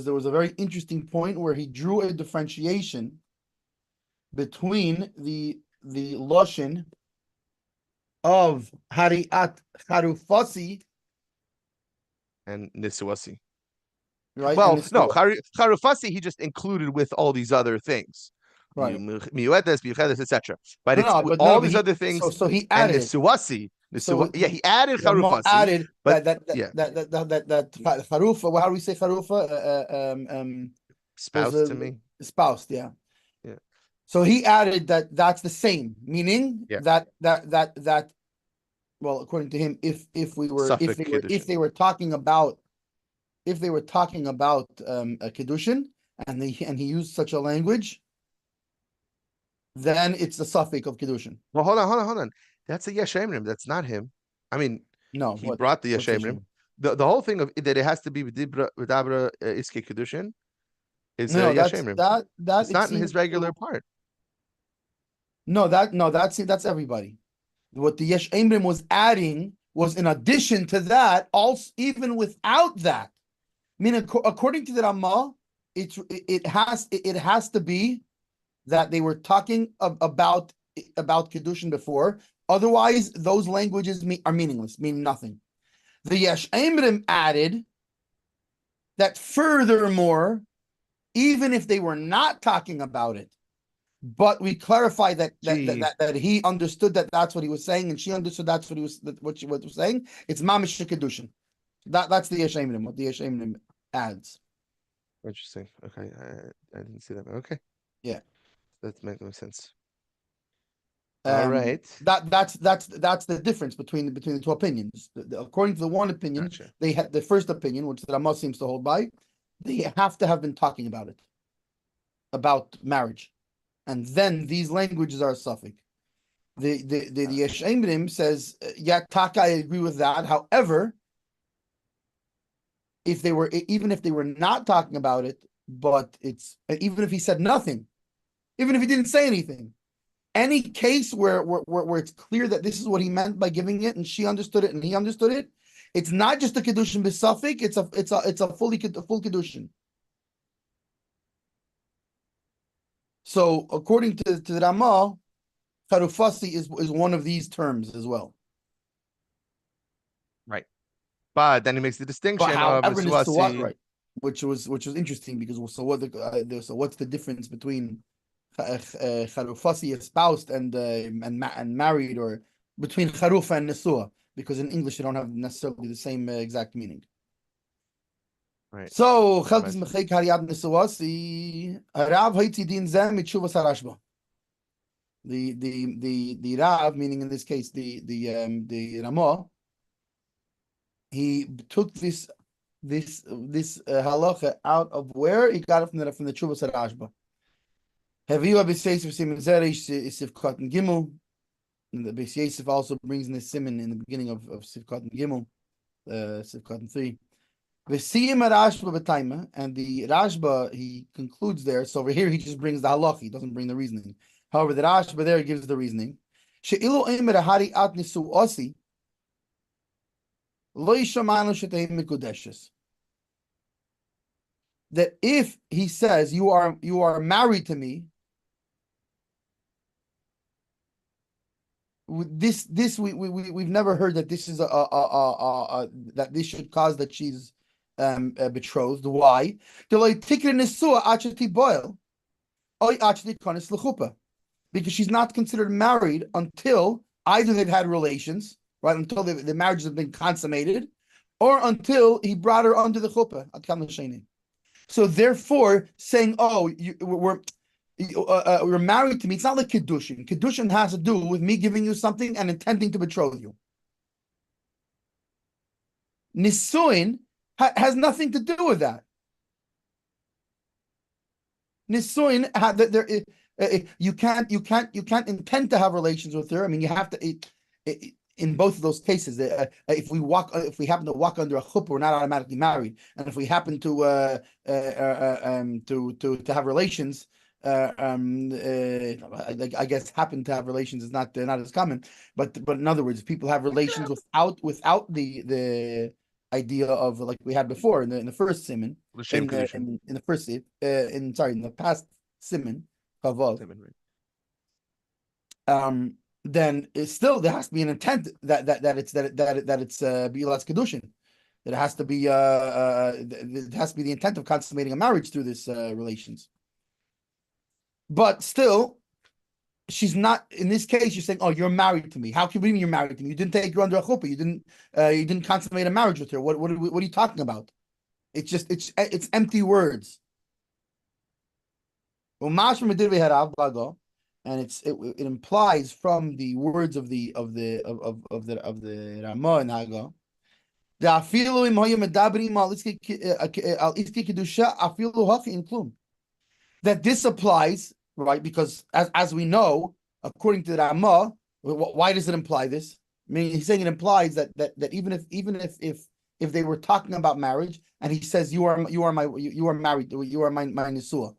A: there was a very interesting point where he drew a differentiation between the lashon of Hariat Harufasi,
B: and Nisuasi.
A: right, and
B: Well,
A: this,
B: no, Harufasi he just included with all these other things.
A: right.
B: Miyuedes, etc. But
A: No,
B: it's
A: no, but
B: all
A: no, but
B: these other things
A: so he
B: and
A: added it.
B: Nisuasi.
A: So
B: Yeah, he added
A: Ramah
B: Harufasi,
A: added
B: but
A: that
B: yeah,
A: Harufa. How do we say Harufa? There's
B: spouse
A: a
B: to me.
A: spouse, yeah.
B: Yeah,
A: So he added that that's the same, meaning
B: yeah.
A: that well, according to him,
B: Suffolk Kiddushin.
A: if they were talking about a Kiddushin and he used such a language, then it's the suffix of Kiddushin.
B: Well, hold on. That's a Yeshemrim. That's not him. I mean,
A: No,
B: he brought the
A: what's
B: Yeshemrim.
A: Yeshem?
B: The whole thing of that it has to be Vidabra Iske Kiddushin is
A: No,
B: Yeshemrim.
A: that
B: It's
A: it
B: not in
A: seems
B: his regular part.
A: that's everybody. What the Yesh Emrim was adding was in addition to that, also even without that. I mean, according to the Ramah, it has to be that they were talking about Kiddushin before. Otherwise, those languages are meaningless, mean nothing. The Yesh Emrim added that furthermore, even if they were not talking about it, but we clarify that he understood that that's what he was saying, and she understood that's what she was saying. It's mamish kedushin. That's the Yesh Emrim, what the Yesh Emrim adds.
B: Interesting. Okay, I didn't see that. Okay,
A: Yeah,
B: that makes sense. All right.
A: that's the difference between the two opinions. According to the one opinion,
B: Gotcha.
A: they had the first opinion, which the Ramah seems to hold by. They have to have been talking about it, about marriage, and then these languages are a suffix. The Yesh Emrim says, yeah, Taka, I agree with that. However, even if they were not talking about it, but even if he said nothing, even if he didn't say anything, any case where it's clear that this is what he meant by giving it, and she understood it and he understood it, it's not just a Kiddushin b'suffix, it's a full Kiddushin. So according to the Ramah, Charufasi is one of these terms as well.
B: Right. But then he makes the
A: But
B: distinction of
A: however, Nisuat,
B: Nisuasi.
A: right, which was interesting because so what's the difference between Charufasi espoused and married, or between Charufa and Nesua, because in English they don't have necessarily the same exact meaning.
B: Right.
A: So Chalkis Mechek Hariyad Nesuasi Rav Haiti Din Zem Mitshuvas Harashba. The Rav, meaning in this case the Ramah, he took this halacha out of where he got it from the Chuvas Harashba. Have you ever said Sivkat and Gimel? And the Beis Yosef also brings in the Simon in the beginning of Sivkat and Gimel, Sivkat and 3. V'siyim Rashba b'taima, and the Rashba he concludes there. So over here he just brings the halacha, he doesn't bring the reasoning. However, the Rashba there gives the reasoning. She'ilu eimer hari at nisu osi lo yishamanu shetei mikudeshes. That if he says you are married to me, we've never heard that this is that this should cause that she's betrothed. Why? Because she's not considered married until either they've had relations, right? Until the marriage has been consummated, or until he brought her under the chuppah. So therefore, saying, "Oh, we're married to me," it's not like Kiddushin. Kiddushin has to do with me giving you something and intending to betroth you. Nisuin has nothing to do with that. Nisuin, You can't intend to have relations with her. I mean, you have to. In both of those cases, if we happen to walk under a chuppah, we're not automatically married, and if we happen to have relations, I guess happen to have relations is not as common, but in other words, people have relations without the idea of like we had before in the first simon
B: L'shem Kiddushin.
A: in the first in the past simon kavav. Then it's still there has to be an intent that it's bilas Kiddushin. That it has to be it has to be the intent of consummating a marriage through this relations. But still, she's not in this case. You're saying, "Oh, you're married to me." How can you mean you're married to me? You didn't take her under a chuppah. You didn't consummate a marriage with her. What are you talking about? It's just it's empty words. And it implies from the words of the Ramah and Haga that this applies, right? Because as we know, according to the Ramah, why does it imply this? I mean, he's saying it implies that even if they were talking about marriage, and he says you are married, you are my nisua.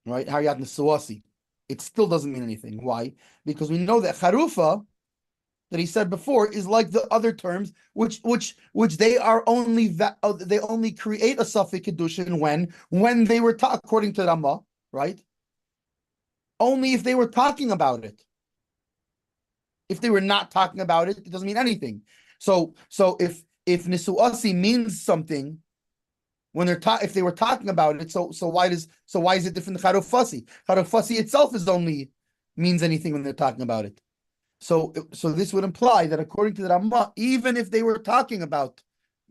A: Right? Hariyat Nesuasi. It still doesn't mean anything. Why? Because we know that charufa, that he said before, is like the other terms, which they are only they only create a suffix Kiddushin when they were according to Ramah, right? Only if they were talking about it. If they were not talking about it, it doesn't mean anything. So if Nisuasi means something, when if they were talking about it, so why is it different than charufasi? Charufasi itself means anything when they're talking about it. So this would imply that according to the Ramah, even if they were talking about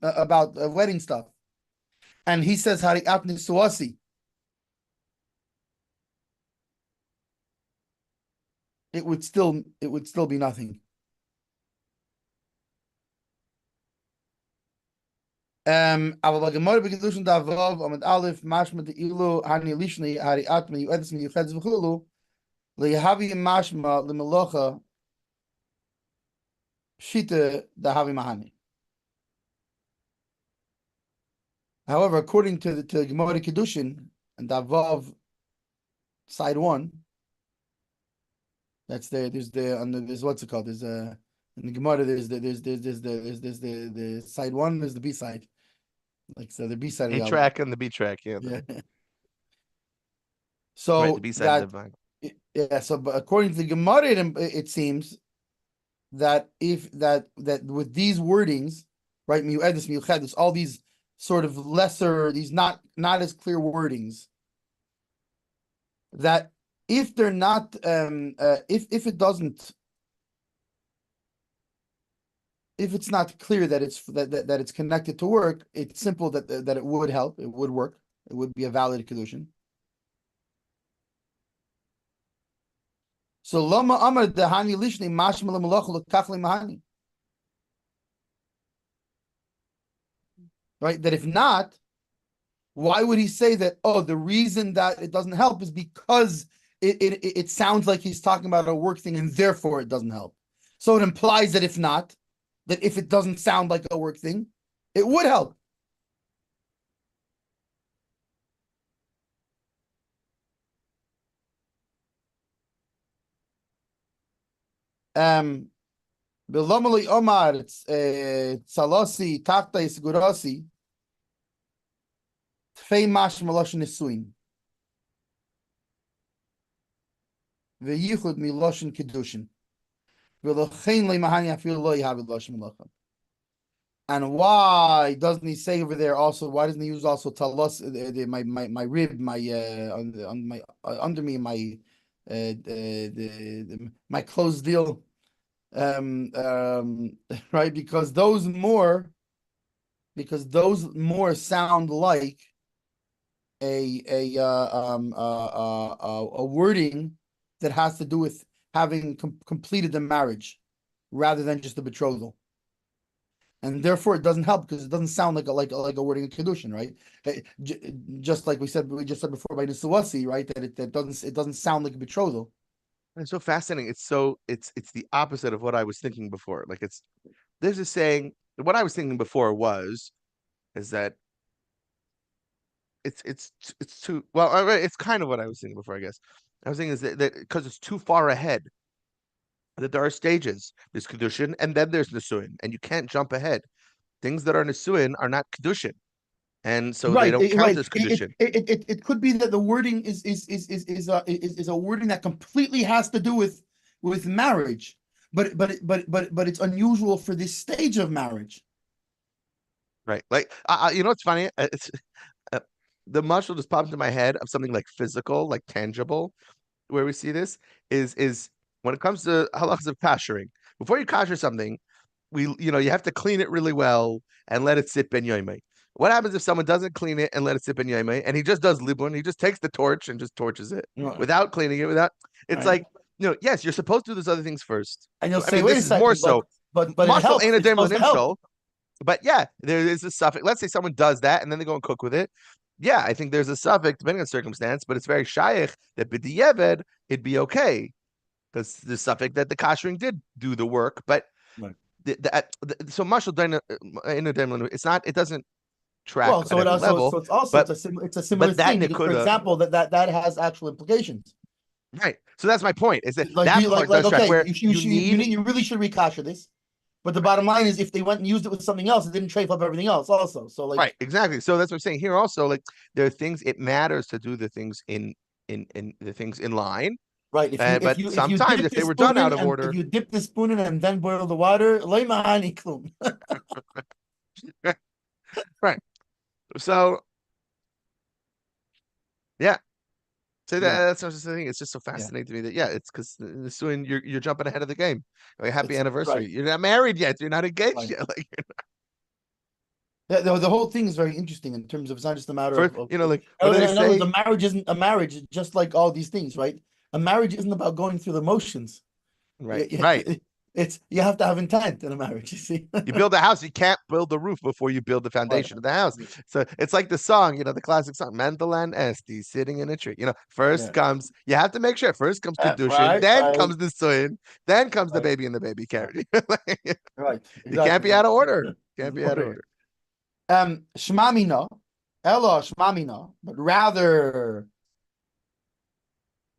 A: wedding stuff, and he says hariat nisuasi, it would still be nothing. Aber Gemara beGedushin Davav Amid Aleph Mashma de Ilu Hani Lishni Hari Atmi Yuedis Mi Yuchedz V'Chulu LeYahavi Mashma LeMelocha Shita Dahavi Mahani. However, according to Gemara Kiddushin and Davav side 1, that's there's what's it called? There's in the Gemara there's the side 1, there's the B side. Like so the B side
B: A track and the B track, yeah.
A: So
B: right, the B side
A: so but according to the Gemara, it seems that that with these wordings, right, miu'edus, miuchedus, all these sort of lesser, these not as clear wordings, that if they're not if it doesn't, if it's not clear that it's that it's connected to work, it's simple that it would help, it would work, it would be a valid Kiddushin. So lama amar dehani lishni mashma lemalach lekach lemahani. Right, that if not, why would he say that? Oh, the reason that it doesn't help is because it sounds like he's talking about a work thing, and therefore it doesn't help. So it implies that if not, that if it doesn't sound like a work thing, it would help. Bilamali Omar, it's Salasi, Tafta Isgurasi, Tfei Mash Malosh Nisuin. Veyichud Miloshin Kiddushin. And why doesn't he say over there also? Why doesn't he use also talos my rib, my on my under me, my my closed deal, right? Because those more sound like a wording that has to do with having completed the marriage rather than just the betrothal. and therefore it doesn't help because it doesn't sound like a wording of Kiddushin, right? Just like we just said before by Nisuasi, right? That it doesn't sound like a betrothal.
B: It's so fascinating. It's the opposite of what I was thinking before. Like there's a saying. What I was thinking before is that it's too well. It's kind of what I was thinking before, I guess. I was thinking is that because it's too far ahead, that there are stages. There's Kiddushin and then there's Nisuin, and you can't jump ahead. Things that are Nisuin are not Kiddushin, and so they
A: Right,
B: don't count
A: right.
B: as Kiddushin.
A: It could be that the wording is a wording that completely has to do with marriage, but it's unusual for this stage of marriage.
B: Right. Like, you know what's funny? Uh, the muscle just popped into my head of something like physical, like tangible, where we see this is when it comes to halachas of kashering. Before you kasher something, you have to clean it really well and let it sit ben yoimei. What happens if someone doesn't clean it and let it sit ben yoimei, and he just does libun? He just takes the torch and just torches it
A: Right.
B: without cleaning it. It's
A: Right.
B: like, yes, you're supposed to do those other things first.
A: And you'll
B: I
A: say,
B: mean,
A: wait a
B: this is more
A: second,
B: so.
A: but it
B: Mashal
A: helps.
B: ain't a
A: It's supposed to help.
B: but yeah, there is a suffix. Let's say someone does that and then they go and cook with it. Yeah, I think there's a suffix depending on circumstance, but it's very shaykh that b'di'evad it'd be okay because the suffix that the kashering did do the work. But
A: Right.
B: so mashal it's not. It doesn't track
A: Well,
B: at
A: so
B: every level.
A: it's also
B: But
A: it's a similar
B: that
A: thing because, for
B: nikuda,
A: example, that has actual implications.
B: right? So that's my point. Is that
A: Like
B: that part does track
A: okay,
B: where
A: you really should recasher this. But the bottom line is, if they went and used it with something else, it didn't trafe up everything else also. So
B: right, exactly. So that's what I'm saying here. Also, like there are things it matters to do the things in the things in line.
A: right,
B: But
A: if you
B: sometimes
A: dip
B: if they
A: the
B: were done
A: spoon
B: out
A: in
B: of
A: and if
B: order,
A: you dip the spoon in and then boil the water, loy ma'ani klum.
B: right? So yeah, so
A: Yeah,
B: that's what I'm saying. It's just so
A: yeah.
B: fascinating to me that it's because soon you're jumping ahead of the game. Like happy
A: It's
B: anniversary.
A: right,
B: You're not married yet. You're not engaged
A: right.
B: yet. Like
A: The whole thing is very interesting in terms of it's not just a matter
B: first, like what do they
A: in other words, a
B: say?
A: marriage isn't a marriage, just like all these things, right? A marriage isn't about going through the motions.
B: Right, right.
A: It's you have to have intent in a marriage, you see.
B: You build a house, you can't build the roof before you build the
A: Right.
B: foundation of the house. So it's like the song, the classic song, Mendel and Esti sitting in a tree. First
A: Yeah.
B: comes, you have to make sure first comes Kiddushin,
A: Right,
B: then
A: right,
B: comes the son, then comes the
A: right,
B: baby and the baby
A: right,
B: carriage.
A: right.
B: You can't be
A: Exactly.
B: out of order. Can't be out of order.
A: Shmamina, Ella Shmamina, but rather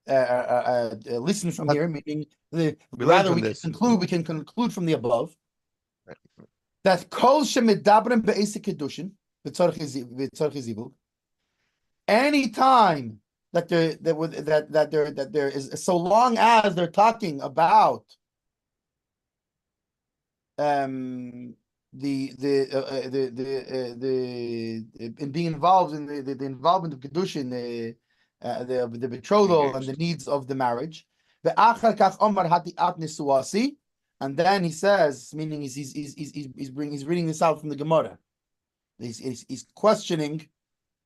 A: listen from
B: But
A: here, meaning
B: we learn
A: rather
B: from this.
A: we can conclude from the above
B: Right.
A: that kol shemidabrim be'esik kedushin v'tzarich zivug. Anytime that there is, so long as they're talking about in being involved in the involvement of Kiddushin, the betrothal and the needs of the marriage. And then he says, meaning he's reading this out from the Gemara. He's questioning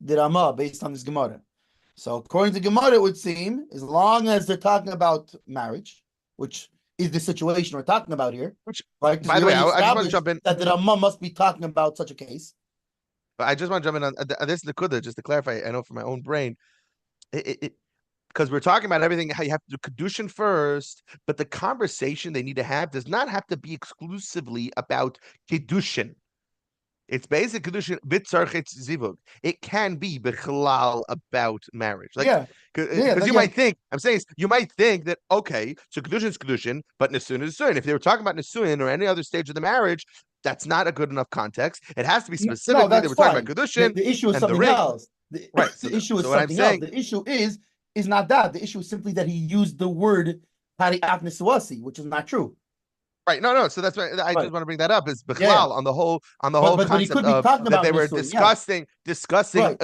A: the Ramah based on this Gemara. So according to Gemara, it would seem, as long as they're talking about marriage, which is the situation we're talking about here,
B: Which,
A: right?
B: by the way, I just want to jump in.
A: That the Ramah must be talking about such a case.
B: But I just want to jump in on this Nakuda, just to clarify. I know from my own brain, because we're talking about everything, how you have to do Kiddushin first, but the conversation they need to have does not have to be exclusively about Kiddushin. It's basic Kiddushin bitzarchetz zivug. It can be bechalal about marriage. Because you might think, I'm saying you might think that, okay, so Kiddushin is Kiddushin, but Nisun is Nisun. If they were talking about Nisun or any other stage of the marriage, that's not a good enough context. It has to be specifically they were talking about Kiddushin
A: the issue is
B: and the
A: something
B: ring.
A: else.
B: Right.
A: The issue is
B: so what I'm
A: something else.
B: saying,
A: The issue is not that. The issue is simply that he used the word Pari'at Niswasi, which is not true.
B: right. No. So that's why I just want to bring that up is Bechlal on the whole
A: but he
B: concept
A: could be
B: of
A: talking
B: that
A: about
B: they were
A: Nisun,
B: discussing
A: right.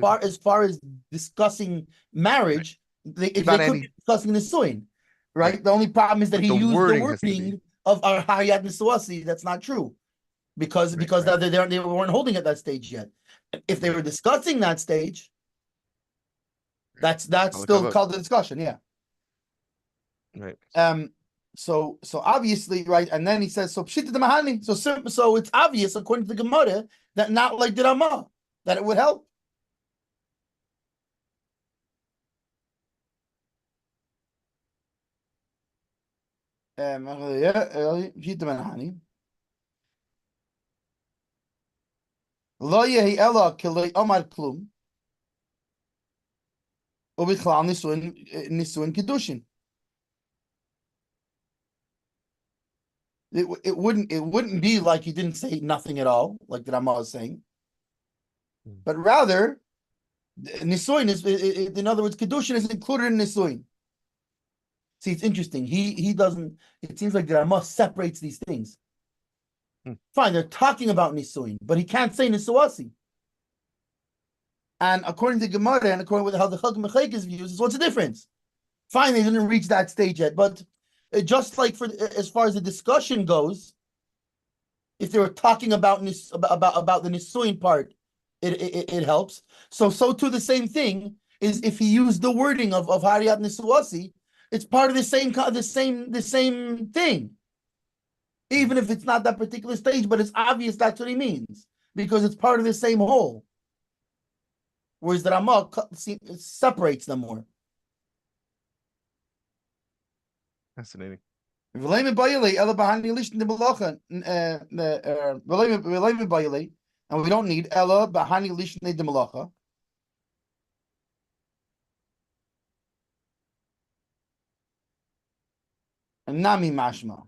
A: But as far as discussing marriage, they could be discussing Nisuin, right? The only problem is that he used the wording of our Hayat Niswasi. That's not true. Because they weren't holding at that stage yet. If they were discussing that stage, that's still called the discussion, yeah.
B: Right.
A: so obviously, right? And then he says, so pshita de mahani. So it's obvious according to the Gemara that not like the Ramah, that it would help. Pshita de mahani. Lo yehi ela kilei omar klum. Ubichlal nisuin kiddushin. It wouldn't be like he didn't say nothing at all, like the Ramah is saying, but rather nisuin is, in other words, Kiddushin is included in nisuin. See, it's interesting. He doesn't. It seems like the Ramah separates these things. Fine, they're talking about nisuin, but he can't say nisuasi. And according to Gemara and according to how the Chacham Mechekes views, what's the difference? Fine, they didn't reach that stage yet, but just like for as far as the discussion goes, if they were talking about the nisuin part, it helps. So too the same thing is if he used the wording of Hariyat Nisuasi, it's part of the same thing. Even if it's not that particular stage, but it's obvious that's what he means because it's part of the same whole. Whereas the Ramah separates them more.
B: Fascinating.
A: And we don't need Ella Bahani Lishne de Malacha. And Nami Mashma.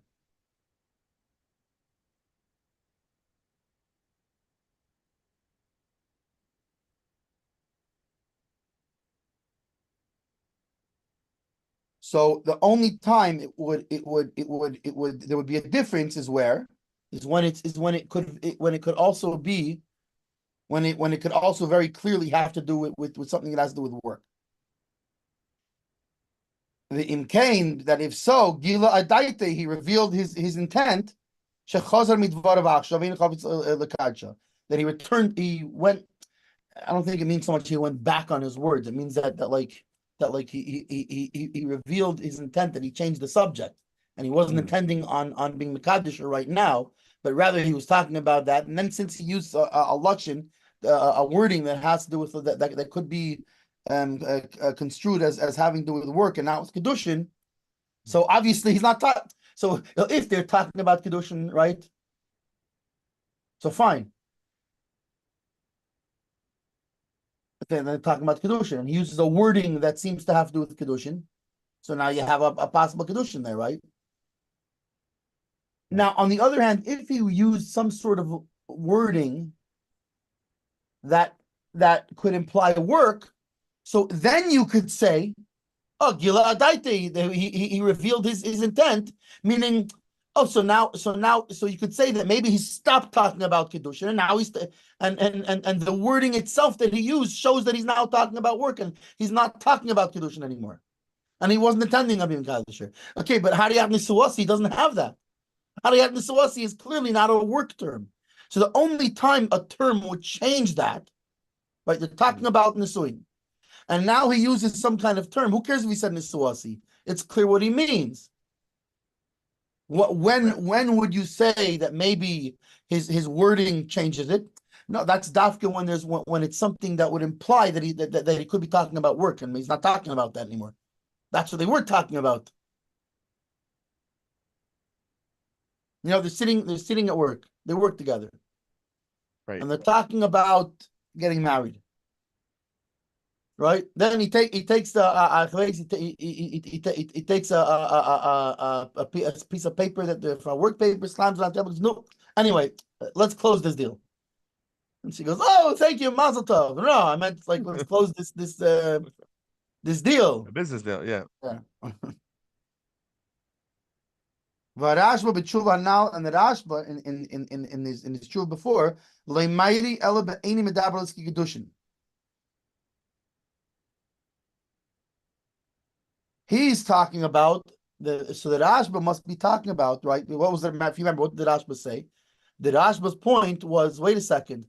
A: So the only time there would be a difference is when it could also very clearly have to do with something that has to do with work. The imkain that if so, Gila Adaite, he revealed his intent, that he went. I don't think it means so much he went back on his words. It means that he revealed his intent, that he changed the subject, and he wasn't intending on being Mekadosh right now, but rather he was talking about that. And then since he used a lashon, a wording that has to do with that could be construed as having to do with work, and now it's Kiddushin. So obviously he's not taught. So if they're talking about Kiddushin, right? So fine. But then they're talking about Kiddushin, and he uses a wording that seems to have to do with Kiddushin. So now you have a possible Kiddushin there, right? Now, on the other hand, if you use some sort of wording that could imply work, so then you could say, oh, Gila Adaite, he revealed his intent, meaning, so you could say that maybe he stopped talking about Kiddushin, and now and the wording itself that he used shows that he's now talking about work, and he's not talking about Kiddushin anymore. And he wasn't intending on being Kaddish. Okay, but Hariyat Nisuasi doesn't have that. Hariyat Nisuasi is clearly not a work term. So the only time a term would change that, right, they're talking about Nisuin. And now he uses some kind of term. Who cares if he said Nisuasi? It's clear what he means. When would you say that maybe his wording changes it? No, that's dafka when it's something that would imply that he could be talking about work, and he's not talking about that anymore. That's what they were talking about. You know, they're sitting at work. They work together,
B: right?
A: And they're talking about getting married. Right. Then he takes a piece of paper that for work paper, slams it on the table. No. Anyway, let's close this deal. And she goes, "Oh, thank you, Mazel Tov." No, I meant like let's close this deal.
B: A business deal, yeah.
A: Varashba b'tshuva now, and the Rashba in his tshuva before leimayri ela be'eni medaber l'ski Kiddushin. He's talking about the Rashba must be talking about, right? What was the, if you remember, what did the Rashba say? The Rashba's point was, wait a second,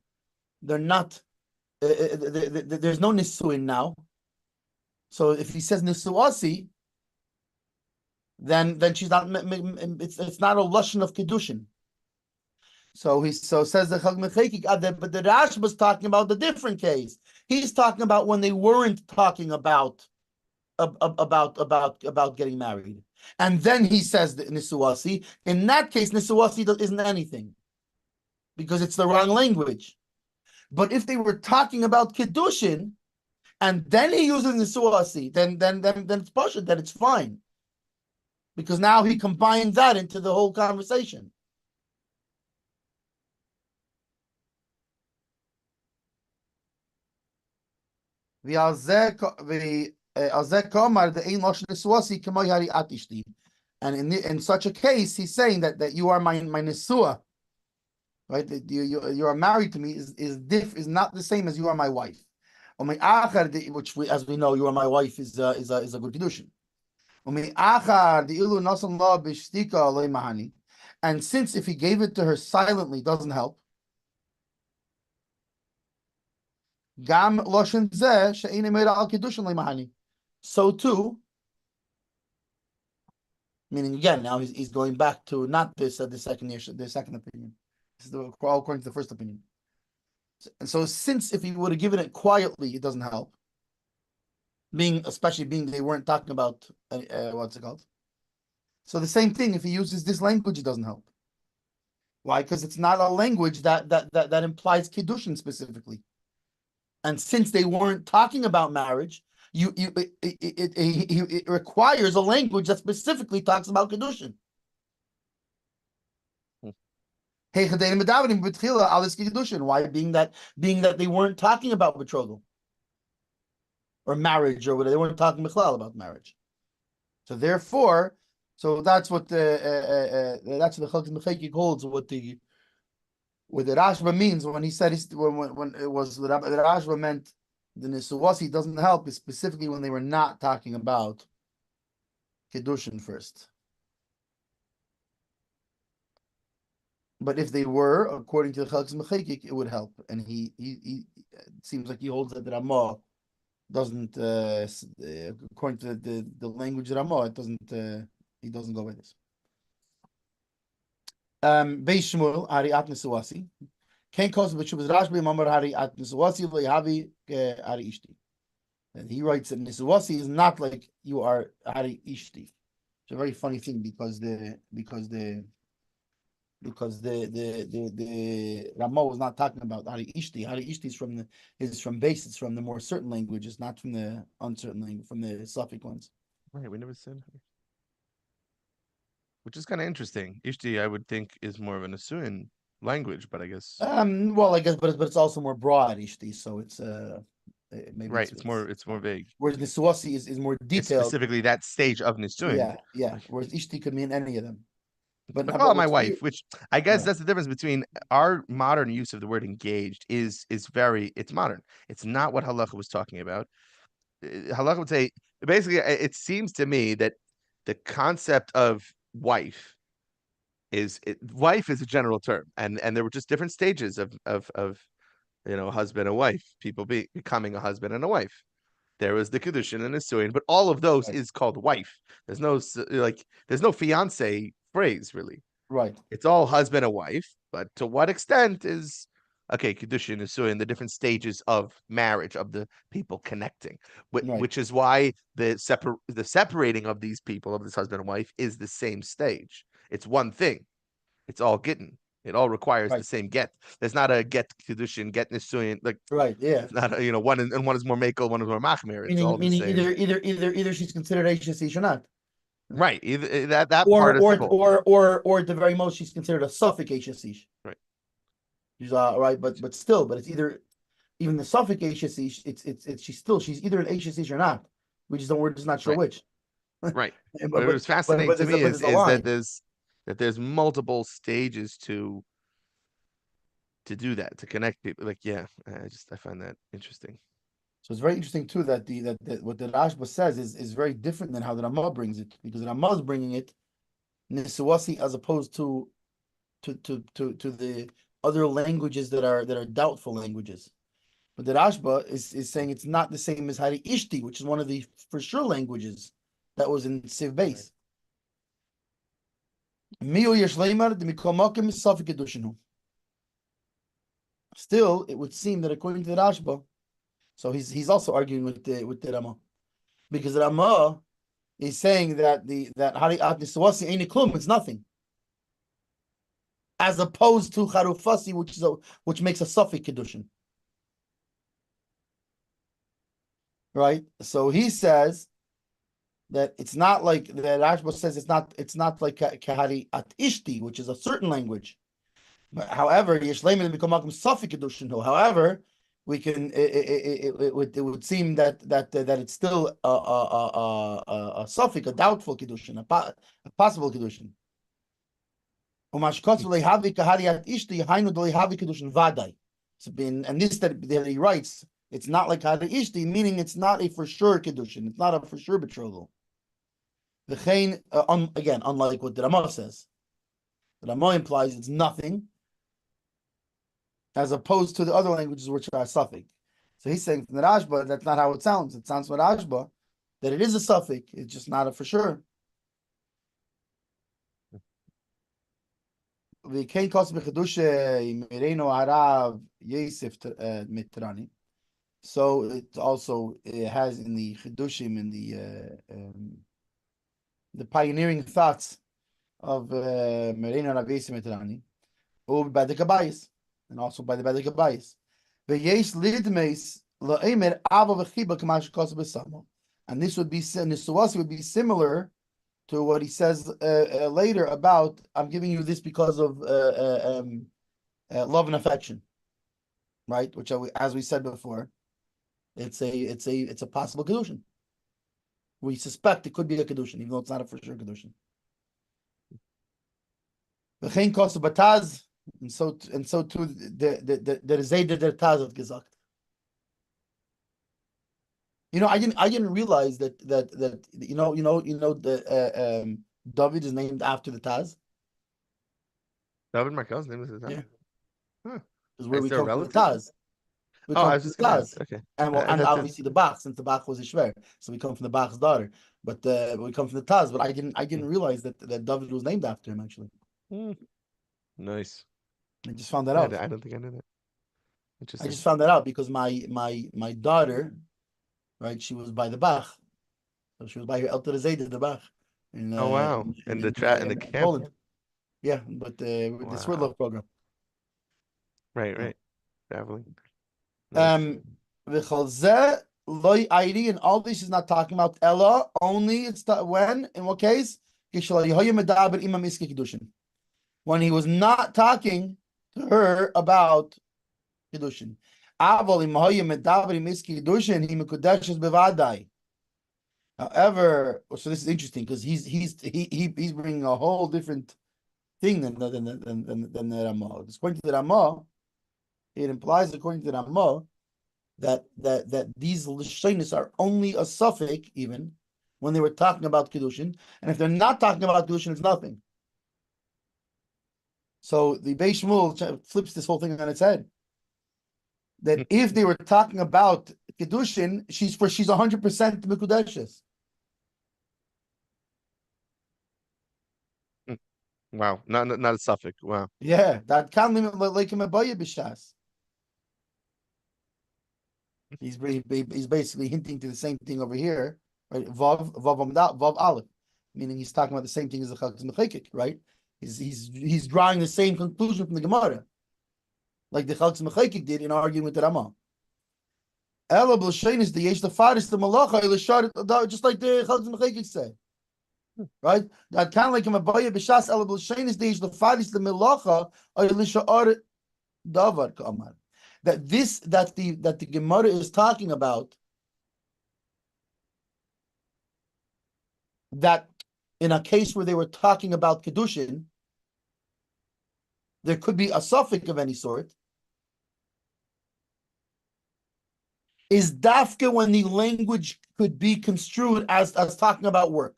A: they're not. There's no nisuin now. So if he says nisuasi, then she's not. It's not a lashon of Kiddushin. So says the Chag Mechekik, but the Rash was talking about the different case. He's talking about when they weren't talking about getting married, and then he says the nisuasi. In that case, nisuasi isn't anything because it's the wrong language. But if they were talking about Kiddushin, and then he uses nisuasi, then it's pashut, then it's fine, because now he combines that into the whole conversation. And in such a case, he's saying that you are my nesua, right? That you are married to me is not the same as you are my wife. Which as we know, you are my wife is a good Kiddushin. And since if he gave it to her silently doesn't help, so too, meaning again, now he's going back to not this the second opinion. This is according to the first opinion. And so since if he would have given it quietly, it doesn't help. Especially being they weren't talking about what's it called. So the same thing, if he uses this language, it doesn't help. Why? Because it's not a language that implies Kiddushin specifically. And since they weren't talking about marriage, it requires a language that specifically talks about Kiddushin. Why? Being that they weren't talking about betrothal or marriage or whatever, they weren't talking about marriage. So therefore, that's what the Hilchos Mechekik holds. What the Rashba means when he said when it was the Rashba meant the nisuasi doesn't help is specifically when they were not talking about Kiddushin first. But if they were, according to the Hilchos Mechekik, it would help. And he it seems like he holds that the Ramah doesn't, according to the language of Ramah, it doesn't. He doesn't go with this. Beis Shmuel Hari At Nisuasi. Ken Kos B'Shuvas Rashbi Mamar Hari At Nisuasi Le'Havi Hari Ishti. And he writes that Nisuasi is not like you are Hari Ishti. It's a very funny thing because the Ramah was not talking about Hari Ishti. Hari Ishti is from base. It's from the more certain languages, not from the uncertain language, from the Suffolk ones.
B: Right, we never said, which is kind of interesting. Ishti, I would think, is more of an Asuin language, but I guess.
A: Well, I guess, but it's also more broad Ishti, so it's maybe
B: right. It's more vague.
A: Whereas Nisuasi is more detailed.
B: It's specifically that stage of Nisuin.
A: Yeah. Whereas Ishti could mean any of them.
B: But call it my wife, which I guess that's the difference between our modern use of the word engaged it's modern. It's not what halacha was talking about. Halacha would say, basically, it seems to me that the concept of wife is a general term, and there were just different stages of husband and wife, people becoming a husband and a wife. There was the Kiddushin and the Nisuin, but all of those is called wife. There's no fiance phrase really.
A: Right.
B: It's all husband and wife, but to what extent is Kiddushin, Nisuin, the different stages of marriage of the people connecting, which is why the separating of these people, of this husband and wife, is the same stage. It's one thing. It's all getting. It all requires the same get. There's not a get Kiddushin, get Nisuin,
A: Yeah.
B: It's not one is more Markel, one is more Machmir. It's all the
A: meaning
B: same.
A: Either she's considered HSC or not.
B: Right. Either that
A: or,
B: part is simple.
A: Or at the very most she's considered a Suffolk HSC.
B: Right.
A: She's right, but it's either even the Suffolk HSC. She's either an HSC or not. We're just not sure which.
B: Right. But what was fascinating to me is that there's multiple stages to do that, to connect people. I find that interesting.
A: So it's very interesting too that what the Rashba says is very different than how the Ramah brings it, because the Ramah is bringing it nisuasi as opposed to the other languages that are doubtful languages. But the Rashba is saying it's not the same as Hari Ishti, which is one of the for sure languages that was in Hatzvi-Bais. Still, it would seem that according to the Rashba, so he's also arguing with the Rama, because the Rama is saying that that Hari At Niswasi ain't a klum, it's nothing, as opposed to Charufasi, which makes a Safik Kiddushin. Right? So he says that it's not like the Rashba says it's not like Kahari At Ishti, which is a certain language. But however, Yeshleimin become Safik Kiddushin. However, we can it would seem that it's still a Safik, a doubtful Kiddushin, a possible Kiddushin. And this that he writes, it's not like Hari Ishti, meaning it's not a for sure Kiddushin, it's not a for sure betrothal. Again, unlike what the Ramah says. The Ramah implies it's nothing, as opposed to the other languages which are a suffix. So he's saying from the Rashba, that's not how it sounds. It sounds from the Rashba that it is a suffix, it's just not a for sure. So it also has in the Chidushim, in the pioneering thoughts of Merino Rav Yosef Mitrani, or by the Hatzvi-Bais, and also by the Hatzvi-Bais. And this would be similar to what he says later about, I'm giving you this because of love and affection, right? Which, as we said before, it's a possible Kiddushin. We suspect it could be a Kiddushin, even though it's not a for sure Kiddushin. And so too the Zayder der Taz of gesagt. I didn't realize that the David is named after the Taz.
B: David Markel's name is the Taz.
A: Yeah.
B: Huh.
A: Is where
B: Is
A: we
B: there a
A: come from the
B: relative?
A: Taz. We
B: Oh,
A: come
B: I was
A: from
B: just
A: the
B: gonna
A: Taz.
B: ask. Okay.
A: And obviously the Bach, since the Bach was a Shver, so we come from the Bach's daughter. But we come from the Taz. But I didn't realize that David was named after him actually.
B: Nice.
A: I just found that out.
B: I don't think I knew that. Interesting.
A: I just found that out because my daughter, right? She was by the Bach, so she was by her Elter Zayde the Bach.
B: Oh wow! In the camp.
A: Poland. Yeah, but with the Swerdlove program.
B: Right. Traveling.
A: Nice. And all this is not talking about Ella, only it's when, in what case? When he was not talking to her about Kiddushin. However, so this is interesting because he's bringing a whole different thing than the Ramah. According to the Ramah, it implies, according to the Ramah, that these Lishonis are only a suffix, even when they were talking about Kiddushin, and if they're not talking about Kiddushin, it's nothing. So the Beis Shmuel flips this whole thing on its head. That if they were talking about Kiddushin, she's 100% Mikudeshes.
B: Wow, not a suffix. Wow.
A: Yeah, that can't limit like him a b'shas. He's basically hinting to the same thing over here, right? Vav Aleph, meaning he's talking about the same thing as the Chalkes Mechekek, right? He's drawing the same conclusion from the Gemara, like the Chalkes Mechekek did in arguing with the Ramah. Ela b'shein is the yesh the faris the malacha just like the Chalkes Mechekek say, right? That kind of like him a baya b'shas ela b'shein is the yesh the faris the malacha ilishar davar kamar. That the Gemara is talking about, that in a case where they were talking about Kiddushin, there could be a suffix of any sort, is dafka when the language could be construed as talking about work.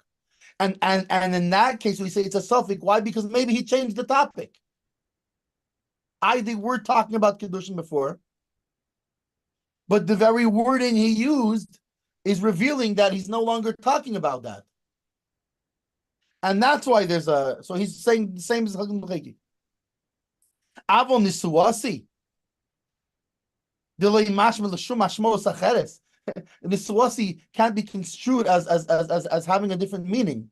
A: And in that case, we say it's a suffix. Why? Because maybe he changed the topic. They were talking about Kiddushin before, but the very wording he used is revealing that he's no longer talking about that. And that's why there's a. So he's saying the same as Chagim Mecheki. Avon nisuasi. Nisuasi can't be construed as having a different meaning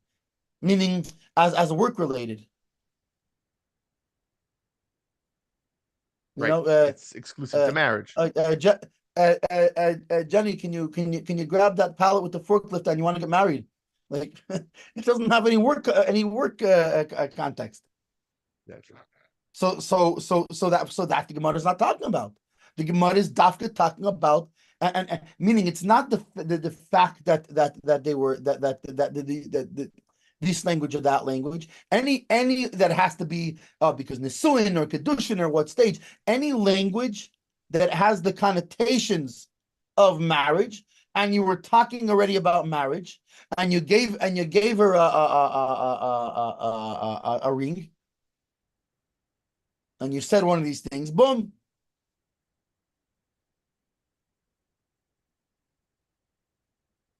A: as work related. You
B: Right.
A: know,
B: It's exclusive to marriage.
A: Jenny, can you grab that pallet with the forklift and you want to get married? Like, it doesn't have any work context.
B: That's right.
A: So that the Gemara is not talking about. The Gemara is dafka talking about, and meaning it's not the fact that they were that this language or that language, any that has to be because Nisuin or Kiddushin or what stage, any language that has the connotations of marriage, and you were talking already about marriage, and you gave her a ring, and you said one of these things, boom.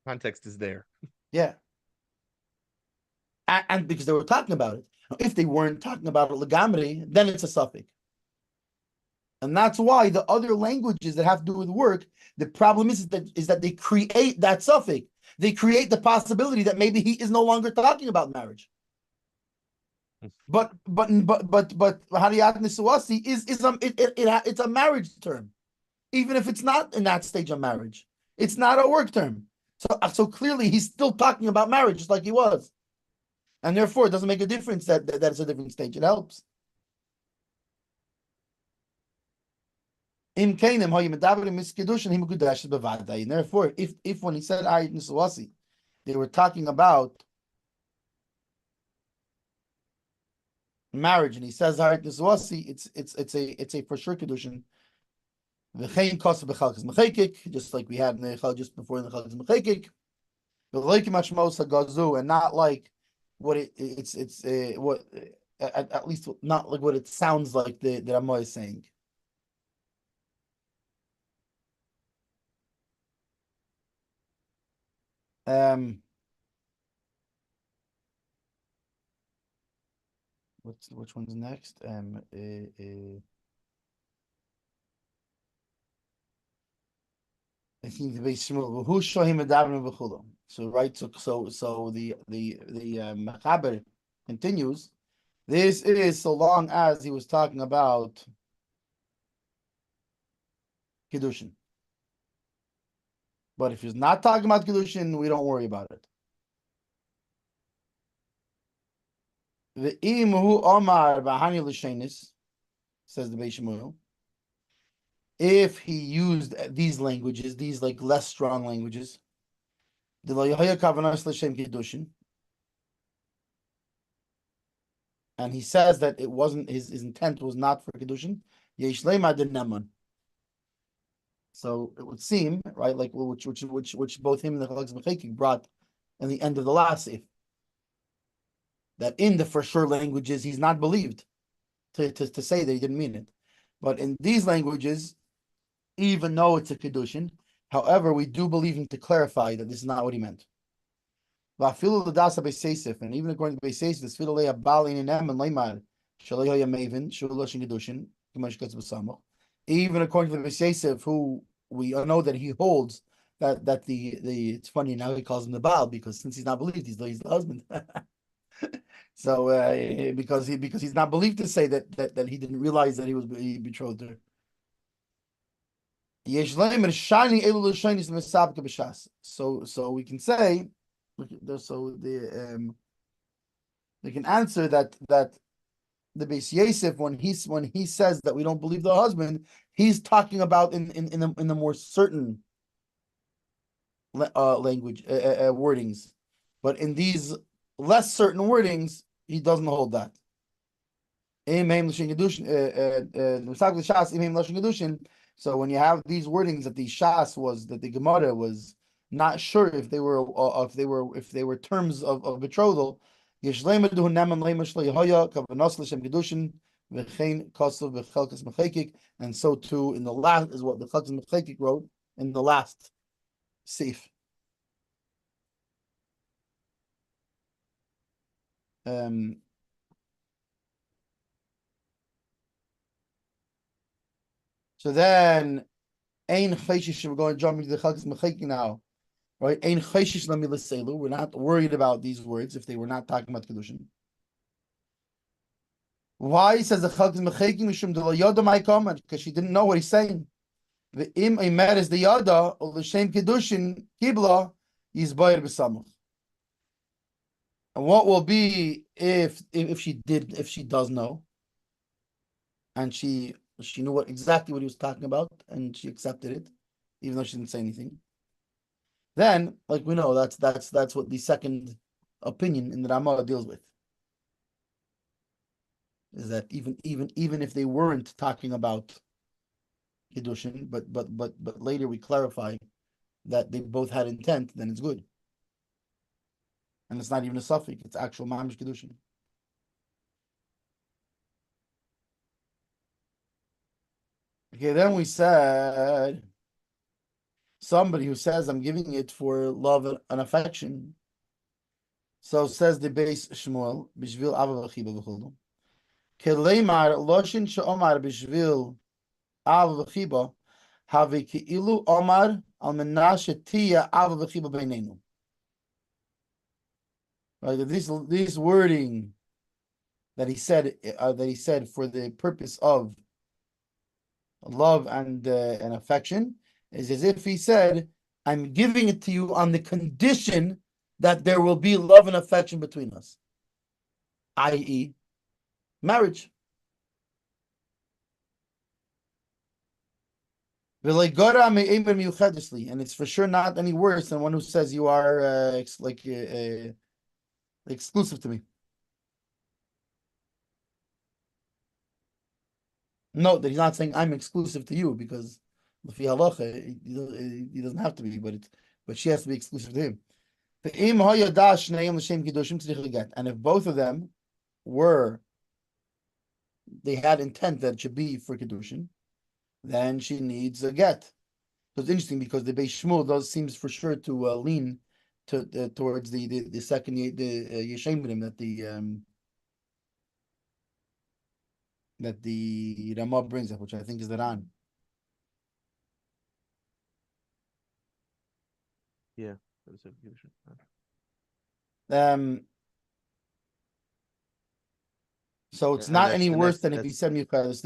B: Context is there.
A: Yeah. And because they were talking about it. If they weren't talking about it legamri, then it's a suffix. And that's why the other languages that have to do with work, the problem is that they create that suffix. They create the possibility that maybe he is no longer talking about marriage. But Hariyat Nisuasi it's a marriage term, even if it's not in that stage of marriage. It's not a work term. So clearly he's still talking about marriage just like he was. And therefore, it doesn't make a difference that it's a different stage. It helps. And therefore, if when he said Ayat Nisawasi, they were talking about marriage, and he says Ayat Nisawasi, it's a for sure Kiddushin. Just like we had in the just before in the Chalkas Mechekik, and not like what it's what at least not like what it sounds like the Ramah is saying. Which one's next? I think the base who show him a davening. So right, so the Mechaber continues. This is so long as he was talking about Kiddushin. But if he's not talking about Kiddushin, we don't worry about it. The Imuhu Omar Bahani L'Shenis, says the Beis Shmuel, if he used these languages, these like less strong languages, the Loyahaya Kavanas L'Shem Kiddushin, and he says that it wasn't his intent was not for Kiddushin, Yesh Lema de Neman. So it would seem, right, like which both him and the Chalkas Mechekik brought in the end of the last if that in the for sure languages he's not believed to say that he didn't mean it. But in these languages, even though it's a Kiddushin, however, we do believe him to clarify that this is not what he meant. And even according to Beis Yosef, even according to the Beis Yosef, who we know that he holds that the it's funny now he calls him the Baal because since he's not believed, he's the husband. So because he's not believed to say that he didn't realize that he betrothed her. So we can say, so they can answer that the Beis Yosef when he says that we don't believe the husband, he's talking about in the more certain language wordings, but in these less certain wordings, he doesn't hold that. So when you have these wordings that the Shas was that the Gemara was not sure if they were terms of betrothal, and so too in the last is what the Chalkas Mechekik wrote in the last Seif. So then, Ein Chayshish, we're going to jump into the Chalkis Mecheki now, right? Ein Chayshish Lamila Selu. We're not worried about these words if they were not talking about Kiddushin. Why says the Chalkis Mecheki Mishum de Yodah my comment? Because she didn't know what he's saying. The Im Imer is the Yodah or the Shem Kiddushin Kibla is Bayr B'Samuch. And what will be if she does know, and she knew exactly what he was talking about, and she accepted it, even though she didn't say anything. Then, like we know, that's what the second opinion in the Ramah deals with. Is that even if they weren't talking about Kiddushin, but later we clarify that they both had intent, then it's good. And it's not even a suffix, it's actual Mamish Kiddushin. Okay, then we said somebody who says I'm giving it for love and affection. So says the base Shmuel, Bishvil Ava V'chiba V'chuldu. Keleimar Loshin She'omar Bishvil Ava V'chiba Havi Ki'ilu Omar Al Menashe Tia Ava V'chiba Beinenu. Right, this wording that he said for the purpose of love and affection is as if he said, I'm giving it to you on the condition that there will be love and affection between us, i.e., marriage. And it's for sure not any worse than one who says you are exclusive to me. Note that he's not saying I'm exclusive to you, because l'fi halacha he doesn't have to be, but she has to be exclusive to him. And if both of them they had intent that it should be for Kiddushin, then she needs a get. So it's interesting because the Beis Shmuel seems for sure to lean towards the second Yeshayim that the Ramah brings up, which I think is the Ran.
B: Yeah.
A: So it's not any worse than if he said Miyukadus.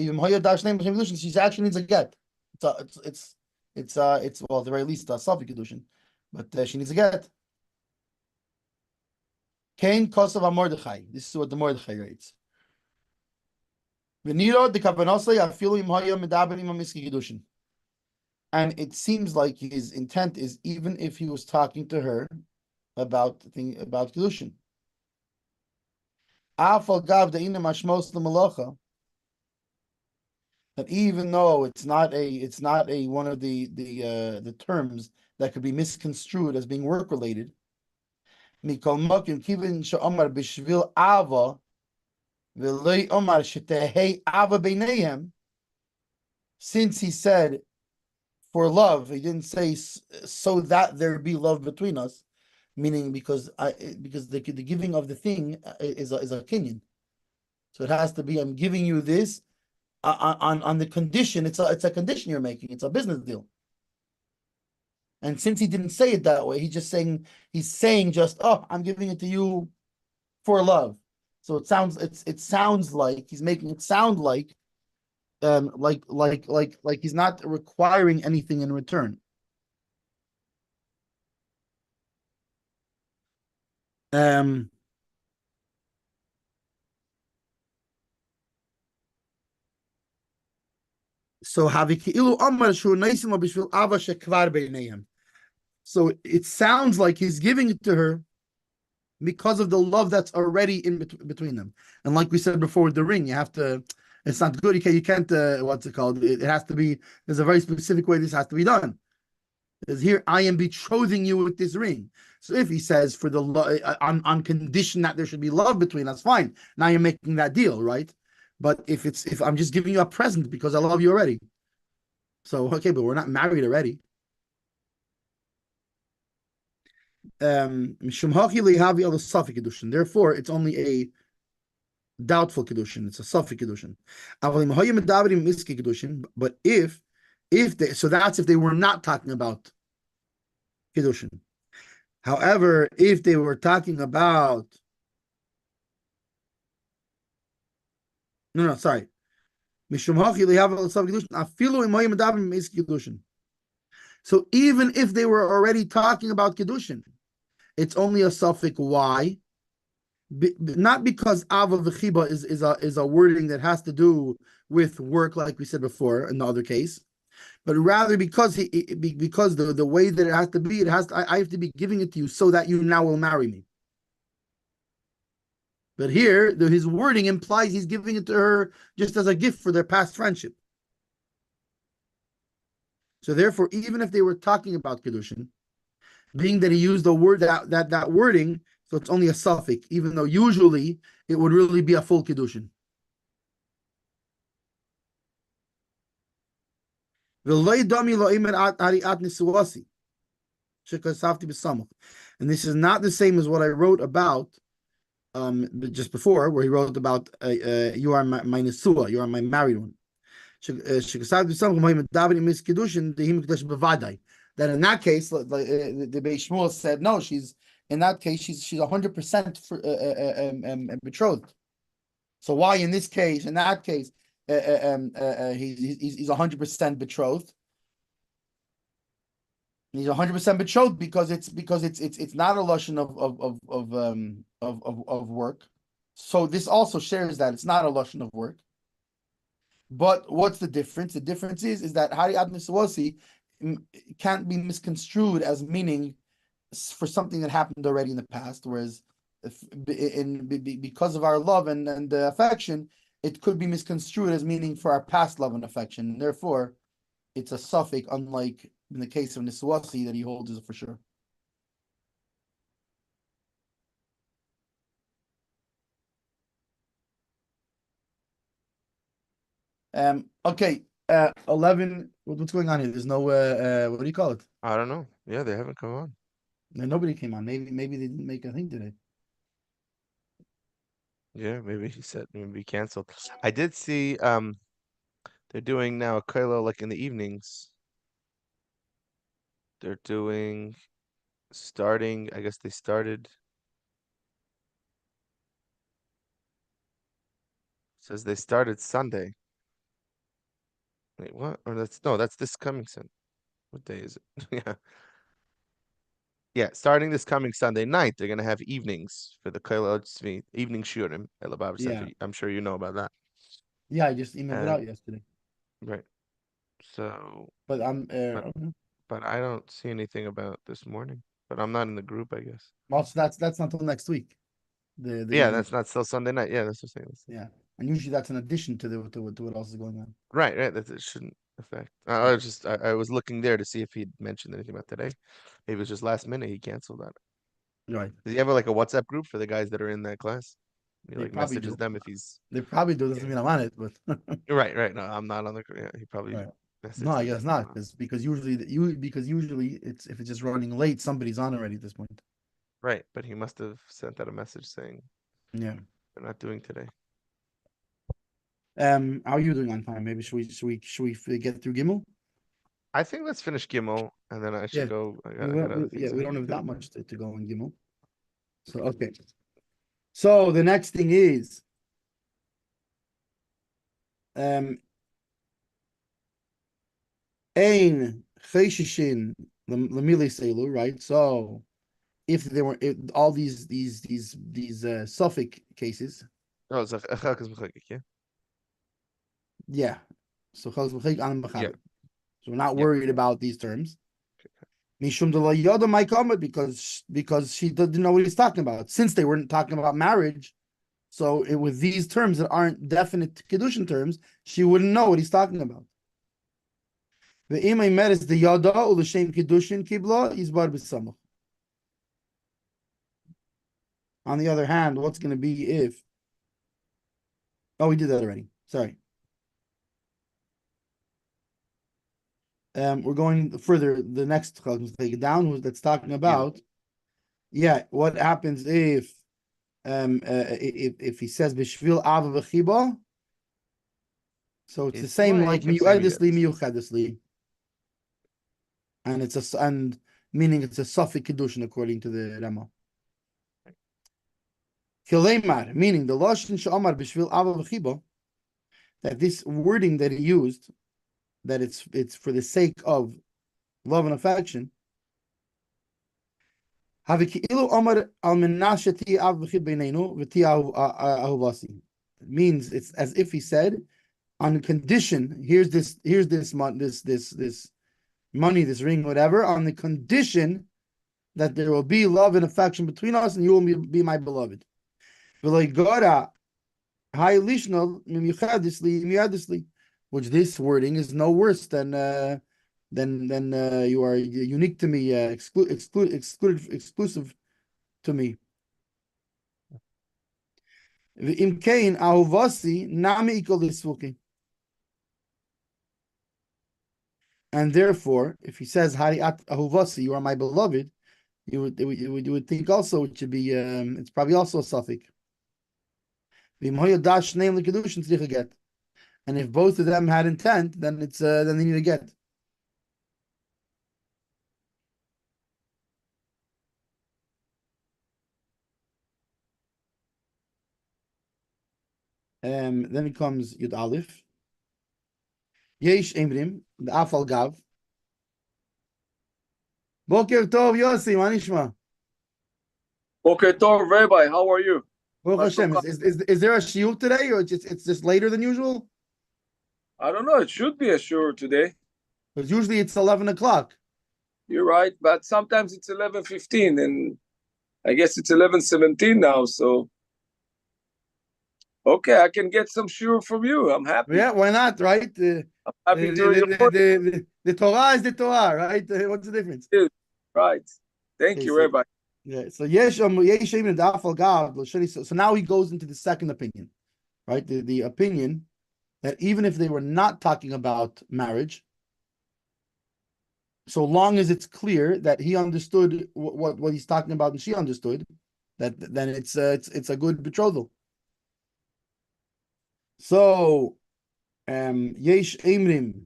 A: She actually needs a get. It's well, at the very least Safi Kiddushin, but she needs a get. Kain Kosav Mordechai. This is what the Mordechai writes. And it seems like his intent is even if he was talking to her about Kiddushin. That even though it's not a one of the terms that could be misconstrued as being work related. Since he said for love, he didn't say so that there be love between us, meaning because the giving of the thing is a kinyan, so it has to be I'm giving you this on the condition. It's a condition you're making. It's a business deal. And since he didn't say it that way, he's saying just I'm giving it to you for love. So it sounds like he's making it sound like he's not requiring anything in return. So it sounds like he's giving it to her because of the love that's already in between them. And like we said before with the ring, it's not good. You can't what's it called? It has to be, there's a very specific way this has to be done. Because here, I am betrothing you with this ring. So if he says for the on condition that there should be love between us, fine. Now you're making that deal, right? But if I'm just giving you a present because I love you already. So okay, but we're not married already. Therefore, it's only a doubtful Kiddushin. It's a Safek Kiddushin. But if they, so that's if they were not talking about Kiddushin. However, if they were talking about, no, sorry. So even if they were already talking about Kiddushin, it's only a suffix. Why? Not because Ava v'chiba is a wording that has to do with work, like we said before in the other case, but rather because because the way that it has to be, I have to be giving it to you so that you now will marry me. But here, his wording implies he's giving it to her just as a gift for their past friendship. So therefore, even if they were talking about Kiddushin, being that he used the word that wording, so it's only a suffix, even though usually it would really be a full Kiddushin. And this is not the same as what I wrote about just before, where he wrote about you are my nesua, you are my married one. That in that case, like the Beis Shmuel said, no, she's 100% betrothed. So why in this case, in that case, he's 100% betrothed? He's 100% betrothed because it's not a lashon of work. So this also shares that it's not a lashon of work. But what's the difference? The difference is that Hari Ad Niswasi can't be misconstrued as meaning for something that happened already in the past, whereas because of our love and affection, it could be misconstrued as meaning for our past love and affection. And therefore, it's a suffix, unlike in the case of Niswasi that he holds is for sure. Okay. 11. What's going on here? There's no what do you call it?
B: I don't know. Yeah, they haven't come on.
A: No, nobody came on. Maybe they didn't make a thing today.
B: Yeah, maybe he said maybe canceled. I did see they're doing now a kollel like in the evenings. They're doing starting, I guess they started says they started Sunday. Wait, what? Or that's this coming Sunday. What day is it? Yeah. Yeah, starting this coming Sunday night, they're gonna have evenings for the Kollel Eretz Hatzvi, evening shurim at Rebbe
A: Yeah.
B: Center. I'm sure you know about that.
A: Yeah, I just emailed it
B: And
A: out yesterday.
B: right. So,
A: But I'm
B: but
A: okay.
B: but I don't see anything about this morning. But I'm not in the group, I guess.
A: Also that's not till next week. The
B: Yeah,
A: evening.
B: that's not still Sunday night. Yeah, that's what I'm saying.
A: Yeah. And usually that's an addition to what else is going on.
B: Right, right. That it shouldn't affect.
A: Yeah.
B: I was just I was looking there to see if he'd mentioned anything about today. Maybe it was just last minute he canceled that.
A: Right.
B: Does he have like a WhatsApp group for the guys that are in that class? He
A: They
B: like
A: probably
B: messages
A: do.
B: them if he's
A: They probably do.
B: yeah.
A: Doesn't mean I'm on it, but
B: Right, right. No, I'm not on the. Yeah, he probably
A: right. No, I
B: messages
A: guess
B: them.
A: not. Because usually it's if it's just running late, somebody's on already at this point.
B: Right, but he must have sent out a message saying
A: Yeah.
B: they're not doing today.
A: How are you doing on time? Maybe should we get through Gimel?
B: I think let's finish Gimel and then I should
A: Yeah.
B: go. I
A: We
B: got
A: don't,
B: other
A: yeah,
B: things I
A: we
B: have
A: don't
B: to
A: have
B: do.
A: that much to go in Gimel. So okay. So the next thing is Ein Cheshishin Lamile Selu, right? So if there were all these suffix cases,
B: Oh, it's yeah.
A: yeah. So
B: Yeah.
A: so we're not
B: Yeah.
A: worried about these terms. Mishum de la Yodah might come because she didn't know what he's talking about. Since they weren't talking about marriage, so with these terms that aren't definite Kiddushin terms, she wouldn't know what he's talking about. The imay met is the Yodah or the Shem Kiddushin Kibla is bar b'samach. On the other hand, what's going to be if? Oh, we did that already. Sorry. We're going further. The next take it down. That's talking
B: Gimel.
A: about Yeah, what happens if he says b'shvil ava v'chiba? So it's the same like miyuadisli miyuchadisli, and meaning it's a suffix Kiddushin according to the Rama. Kilemar, meaning the lashon she'amar b'shvil ava v'chiba, that this wording that he used, that it's for the sake of love and affection. It means it's as if he said, on condition, here's this money, this ring, whatever, on the condition that there will be love and affection between us, and you will be my beloved. Which this wording is no worse than you are unique to me, exclusive to me. And therefore, if he says Hariat Ahuvasi, you are my beloved, you would think also it should be it's probably also a suffix. And if both of them had intent, then it's then they need a get. Then it comes Yud Aleph. Yesh Emrim, the Afal Gav. Boker Tov Yossi, Manishma.
C: Boker Tov, Rabbi, how are you?
A: Baruch Hashem. Is there a shiur today, or it's just later than usual?
C: I don't know. It should be a shiur today.
A: Because usually it's 11 o'clock.
C: You're right, but sometimes it's 11:15, and I guess it's 11:17 now. So, okay, I can get some shiur from you. I'm happy.
A: Yeah, why not, right?
C: I'm happy to
A: the Torah is the Torah, right? What's the difference?
C: Right. Thank you, Rabbi.
A: Yeah. So so now he goes into the second opinion, right? The opinion that even if they were not talking about marriage, so long as it's clear that he understood what he's talking about and she understood, that then it's a good betrothal. So, yesh emrim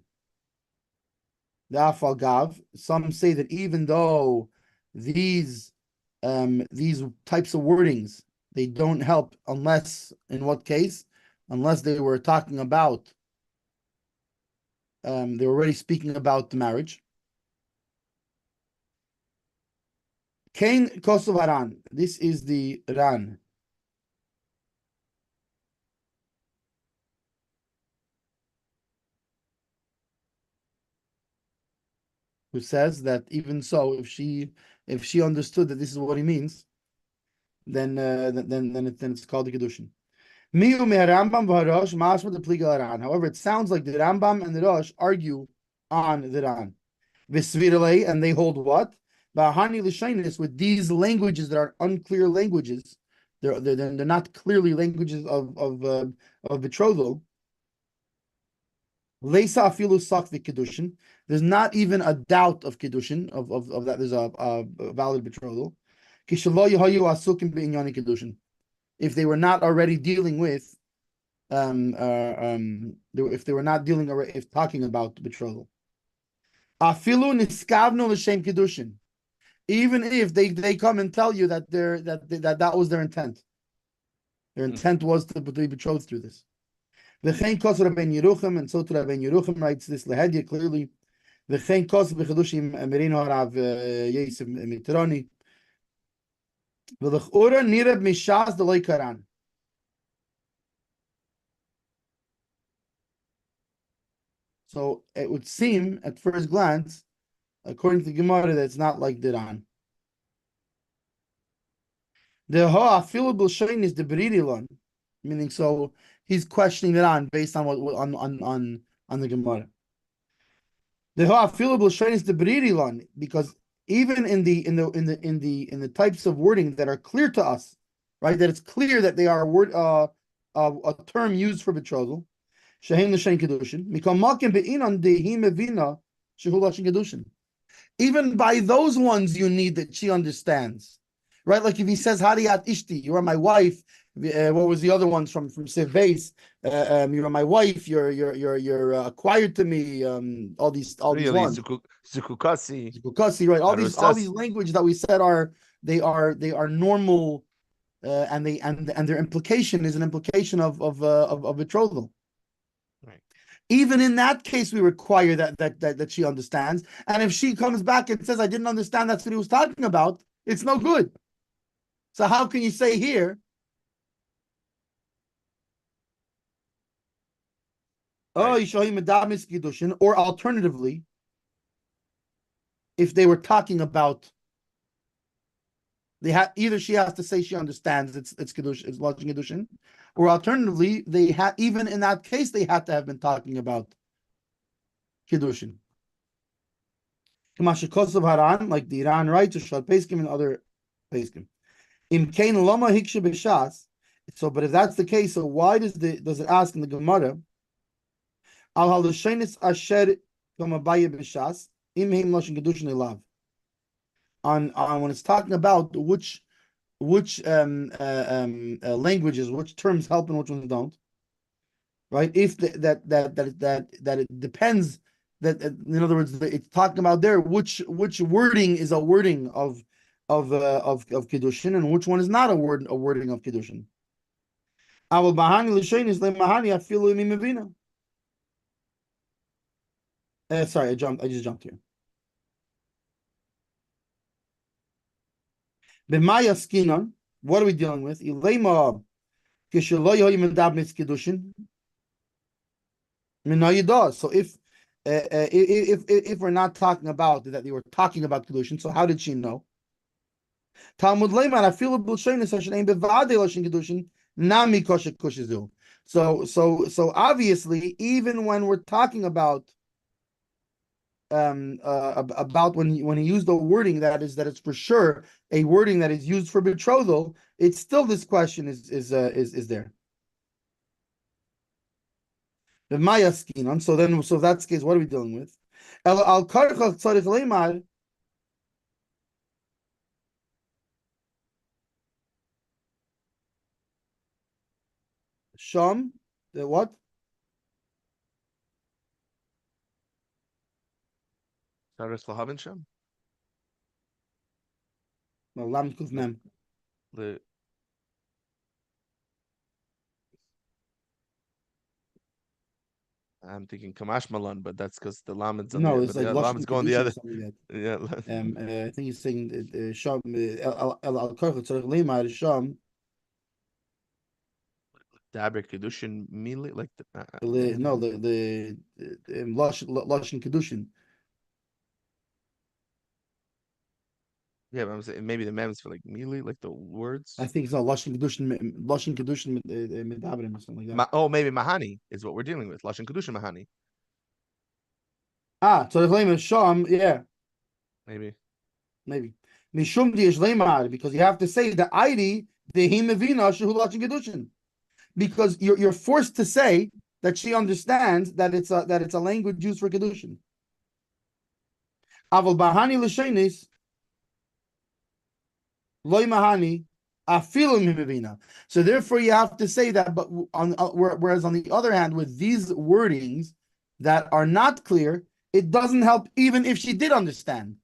A: the afal gav. Some say that even though these types of wordings, they don't help unless, in what case? Unless they were talking about, they were already speaking about the marriage. Kain Kosov Haran. This is the Ran. Who says that even so, if she understood that this is what he means, then it's called the Kiddushin. However, it sounds like the Rambam and the Rosh argue on the Ran. And they hold what? With these languages that are unclear languages, they're not clearly languages of betrothal. There's not even a doubt of Kiddushin, of that there's a valid betrothal. If they were not already dealing with, if they were not dealing already, if talking about betrothal. Even if they come and tell you that that was their intent. Their intent was to be betrothed through this. And so to Rabbi Yerucham writes this Lehedya clearly. So it would seem at first glance, according to the Gemara, that it's not like Diran. The ha'afilu b'lshain is the beridilon, meaning so he's questioning Diran based on what on the Gemara. The ha'afilu b'lshain is the beridilon, because even in the types of wording that are clear to us, right, that it's clear that they are a term used for betrothal. Shehem l'shen Kiddushin. Mikol malkim be'inon dehi mevina shehu l'shen Kiddushin. Even by those ones, you need that she understands right? Like if he says Hariyat Ishti, you are my wife. What was the other ones from Hatzvi-Bais? You are my wife. You're acquired to me. All these
B: Really,
A: ones.
B: Zukukasi.
A: Right? All
B: Arustas.
A: these language that we said are normal, and their implication is an implication of betrothal.
B: Right.
A: Even in that case, we require that she understands. And if she comes back and says, "I didn't understand that's what he was talking about," it's no good. So how can you say here? Oh,
B: Right.
A: you show him a damis kiddushin, or alternatively, if they were talking about, either she has to say she understands it's kiddushin, it's lodging kiddushin, or alternatively, even in that case they had to have been talking about kiddushin. Kamashikosav Haran, like the Iran writes, or Shad Peskim and other Peskim. Im Kain Lama Hiksha B'Shas. So, but if that's the case, so why does it ask in the Gemara? Al Halashenis Asher Gamabaya B'Shas Im Heim Lashon Kedushin Elav. On when it's talking about which languages, which terms help and which ones don't, right? If that it depends. That in other words, it's talking about there which wording is a wording of kiddushin and which one is not a wording of kiddushin. Aval bahani l'shenis le'mahani afilu imimavina. Sorry, I just jumped here. B'maya skinon, what are we dealing with? Ilema kishelo yoyim medabnis kiddushin. So if we're not talking about that, they were talking about Kiddushin, so how did she know? Talmud Leiman, I feel a b'lshenis hashem bevadei loshin Kiddushin nami kosher kushizu. So obviously, even when we're talking about when he used the wording that it's for sure a wording that is used for betrothal, it's still this question is there. The Maya skinon. So if that's the case, what are we dealing with? Al karchach tzarich leimar. Sham, the what?
B: Saras lahavin sham.
A: No, lam kuf mem.
B: I'm thinking Kamash Malan, but that's because the Laman's on
A: No,
B: the
A: it's like
B: Laman's going the
A: Kedushin or
B: other.
A: something like
B: Yeah.
A: that. I think he's saying Sham al karchach tzarich leimar Sham.
B: Dabra Kiddushin Mili, like
A: No, the Lashon Kiddushin.
B: Yeah, but I'm saying maybe the mems for like Mili, like the words.
A: I think it's not Lashon Kiddushin Medabrim or something like that.
B: Oh, maybe Mahani is what we're dealing with. Lashon Kiddushin Mahani.
A: Tzarich leimar Sham, yeah.
B: Maybe.
A: Mishum diyesh leimar, because you have to say the Aidi dehi mevina shehu lashon Kiddushin, because you're forced to say that she understands that it's a language used for Kiddushin. Aval bahani l'shenis loy mahani afilu mevina. So therefore, you have to say that. But whereas on the other hand, with these wordings that are not clear, it doesn't help even if she did understand.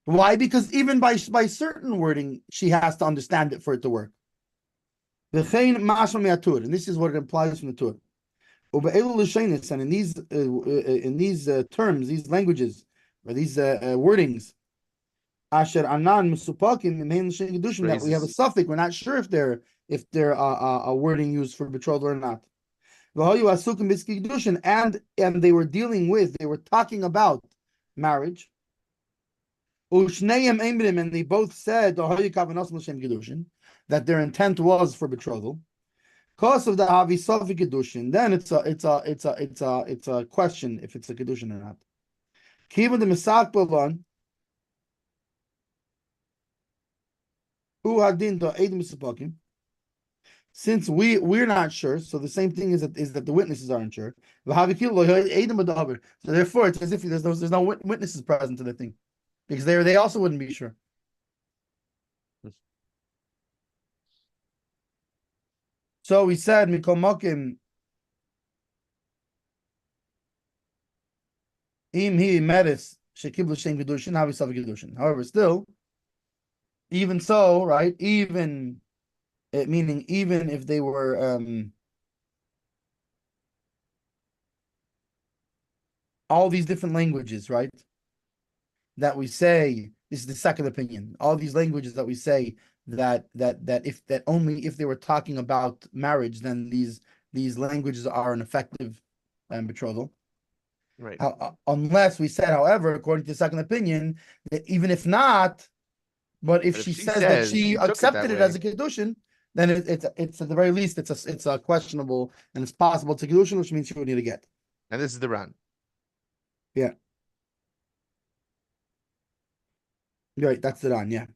A: Why? Because even by certain wording, she has to understand it for it to work. And this is what it implies from the Torah. And in these terms, these languages, or these wordings, asher anan musupakim that we have a suffix. We're not sure if they're a wording used for betrothal or not. And they were talking about marriage. And they both said that their intent was for betrothal. Because of the Havi Kiddushin, then it's a question if it's a Kiddushin or not. Kiva the Misak Bavan, Hadin to Eid Misapakim. Since we're not sure, so the same thing is that the witnesses aren't sure. So therefore, it's as if there's no witnesses present to the thing, because they also wouldn't be sure. So we said Mikol Mokim Im Hi Meres Shekiblu Shem Kiddushin Havi Sav Kiddushin. However, still, even so, right? Even meaning even if they were all these different languages, right? That we say, this is the second opinion. All these languages that we say that only if they were talking about marriage, then these languages are an effective betrothal.
B: Right.
A: Unless we said, however, according to the second opinion, that even if not, but if
B: But if
A: she
B: she
A: says that
B: says
A: she
B: she took it that
A: accepted it as
B: way,
A: a Kiddushin, then it's at the very least it's a questionable, and it's possible to Kiddushin, which means she would need to get.
B: and this is the Ran.
A: Yeah. Right, that's the Ran, yeah.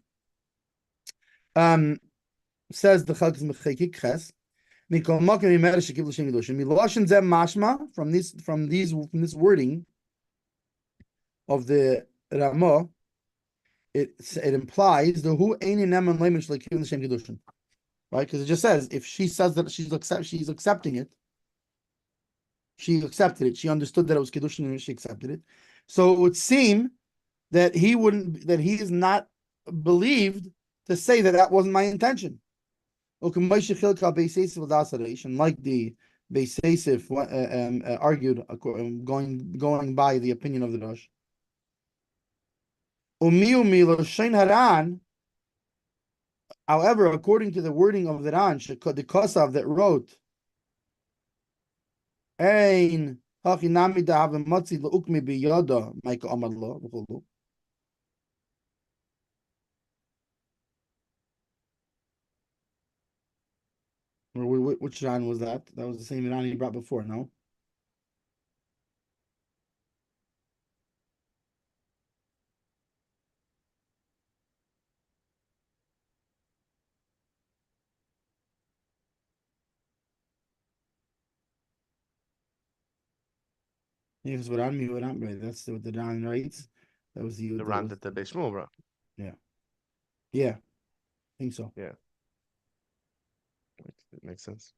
A: Says the Chalkes Mechekik Ches, Mikol Mokim Imer Shekiblu Shem Kiddushin. Miloshin Zem Mashma, from this wording of the Ramah, it implies the who Eini Neman Leimen Shekiblu Shem Kiddushin. Right? Because it just says if she says that she's accepting it, she accepted it. She understood that it was Kiddushin and she accepted it. So it would seem that he is not believed to say that that wasn't my intention. And like the Beis Yosef argued, going by the opinion of the Rosh. However, according to the wording of the Ran, the Kosav that wrote, Ein hachinami da have matzi leukmi bi Yodah, Michael Amar lo. Which Ran was that? That was the same Ran he brought before, no? Yes, what I'm right. That's what the Ran writes. That was
B: The Ran that the Beis Shmuel brought.
A: Yeah. Yeah, I think so.
B: Yeah. It makes sense.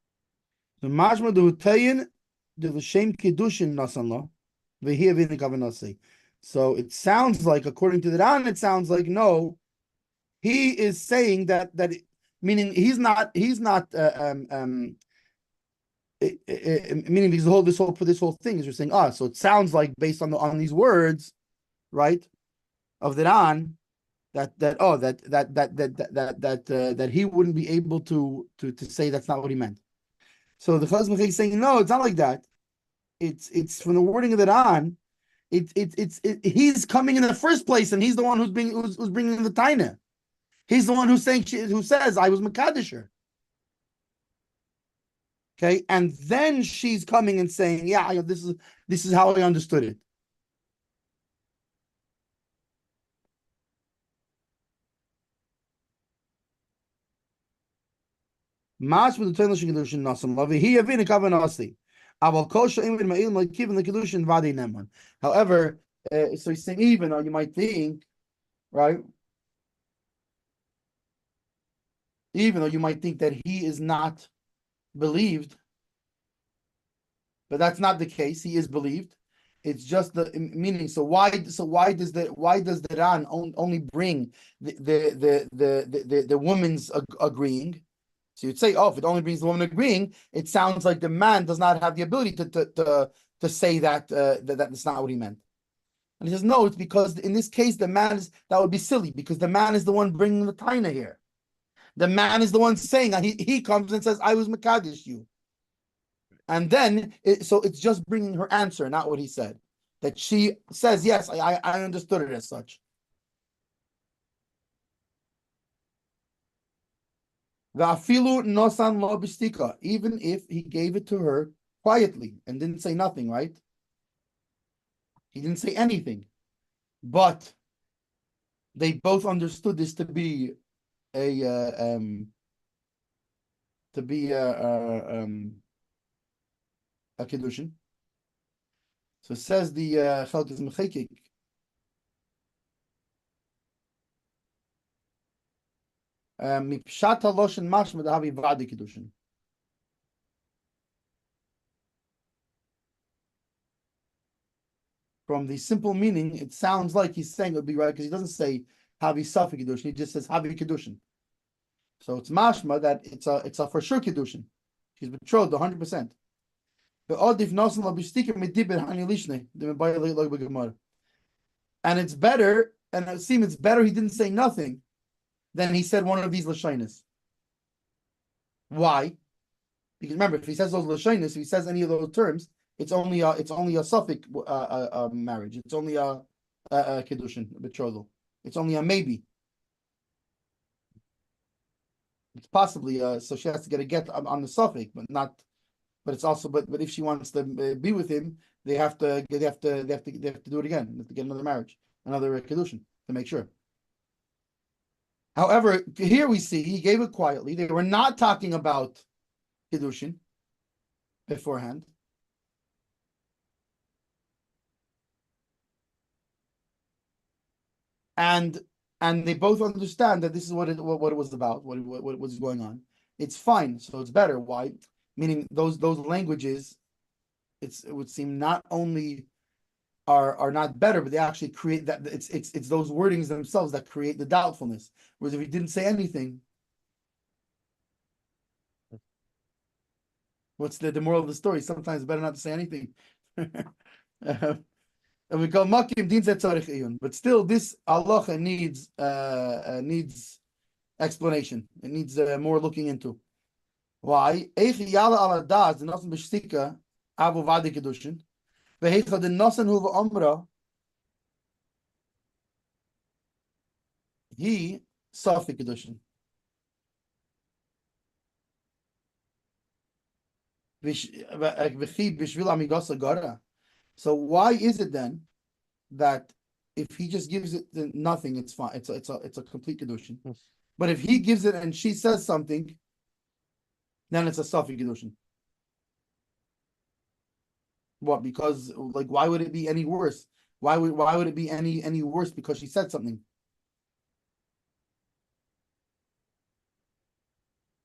A: So Mashma the Hutayin the L'Shem Kiddushin Nasan V'hi Avin Kavanasi. So it sounds like, according to the Ran, it sounds like no, he is saying that meaning he's not meaning because this whole thing is you're saying so it sounds like based on these words, right, of the Ran, that he wouldn't be able to say that's not what he meant. So the Chazal is saying no, it's not like that. It's from the wording of the Ran. He's coming in the first place, and he's the one who's bringing the taina. He's the one who says I was Makadisher. Okay, and then she's coming and saying, yeah, this is how I understood it. Mas with the Kiddushin Nasam Lavi, he have been a Kavanasi. Aval Kosha Imid Ma'il Makiv in the Kiddushin Vadi Neman. However, so he's saying even, or you might think, right? Even though you might think that he is not believed, but that's not the case. He is believed. It's just the meaning. So why does the Ran only bring the woman's agreeing? So you'd say, if it only brings the woman agreeing, it sounds like the man does not have the ability to say that that's not what he meant. And he says, no, it's because in this case that would be silly because the man is the one bringing the taina here. The man is the one saying, he comes and says, I was Makadish you. And then, so it's just bringing her answer, not what he said. That she says, yes, I understood it as such. Va'afilu nosan lo bistika, even if he gave it to her quietly and didn't say nothing, right? He didn't say anything. But they both understood this to be a Kiddushin. So it says the Chalkes Mechekik. Mipshat haloshin mashma dahavi vadi Kiddushin. from the simple meaning, it sounds like he's saying it would be right because he doesn't say Havi Safi Kiddushin, he just says Havi Kiddushin. So it's mashma that it's a for sure Kiddushin. She's betrothed 100%. And it's better, and it seems it's better he didn't say nothing than he said one of these lashonos. Why? Because remember, if he says those lashonos, if he says any of those terms, it's only a suffix marriage. It's only a kiddushin, a betrothal. It's only a maybe. It's possibly so she has to get a get on the suffix, but not. But it's also but if she wants to be with him, they have to do it again. They have to get another marriage, another kiddushin to make sure. However, here we see he gave it quietly. They were not talking about kiddushin beforehand. And they both understand that this is what it was about, what was going on. It's fine, so it's better. Why? Meaning those languages, it would seem not only are not better, but they actually create that. It's those wordings themselves that create the doubtfulness. Whereas if he didn't say anything, what's the moral of the story? Sometimes it's better not to say anything. And we call makim din tzarich iyun, but still this halacha needs explanation. It needs more looking into. Why? Eich yala ala das the nasan b'shtika avu vadi kiddushin, v'heicha the nasan hu v'amra he safi kiddushin. V'chi b'shvil amigasa gara. So why is it then that if he just gives it nothing, it's fine. It's a complete kiddushin. But if he gives it and she says something, then it's a safi kiddushin. What? Because why would it be any worse? Why would it be any worse because she said something?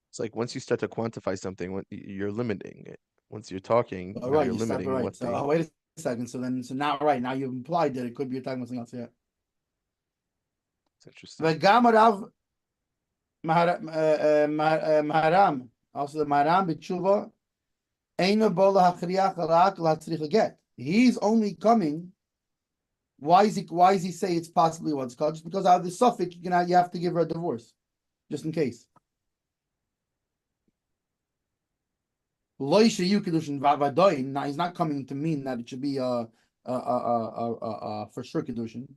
B: It's like once you start to quantify something, you're limiting it. Once you're talking,
A: Right,
B: you're limiting
A: right.
B: what
A: So wait a second. So now you've implied that it could be you're talking about something else. Yeah.
B: It's interesting.
A: Maharam, also the Maharam b'tshuva, eino bo lahachriach rak latzrich get. He's only coming. Why is he say it's possibly what's called? Just because out of the suffix you have to give her a divorce, just in case. Now he's not coming to mean that it should be a for sure kiddushin.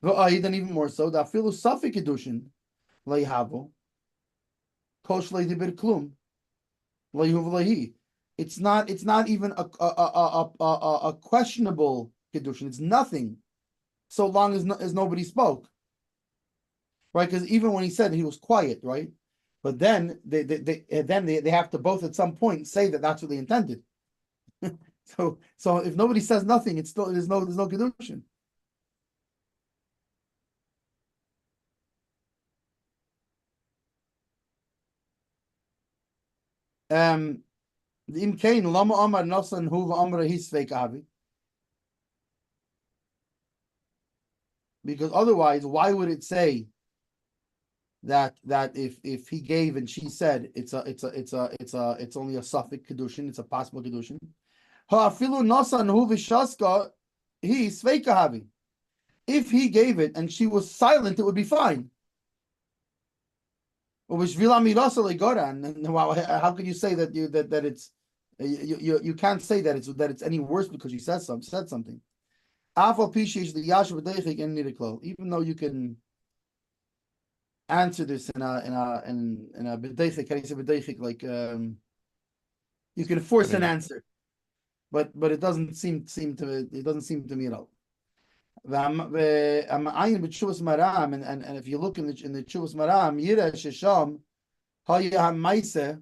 A: Then even more so, that philosophic kiddushin leihavo kosh leidibir klum leihuv leihi. It's not even a questionable kiddushin. It's nothing, so long as nobody spoke, right? Because even when he said he was quiet, right? But then they have to both at some point say that that's what they intended. so if nobody says nothing, it's still there's no kiddushin. The imkain lama amar nasan hu amra his fake avi. Because otherwise, why would it say that if he gave and she said it's only a suffix kiddushin, it's a possible kiddushin. Ha'afilu nasan hu v'shaska he sveika havi. If he gave it and she was silent, it would be fine. And how can you say that it's you can't say that it's any worse because she said something. Even though you can answer this in a b'deichik, can you say b'deichik, like you can force an answer, but it doesn't seem to me at all. And if you look in the Chuvas Maram, Yira Shesham Haya HaMaise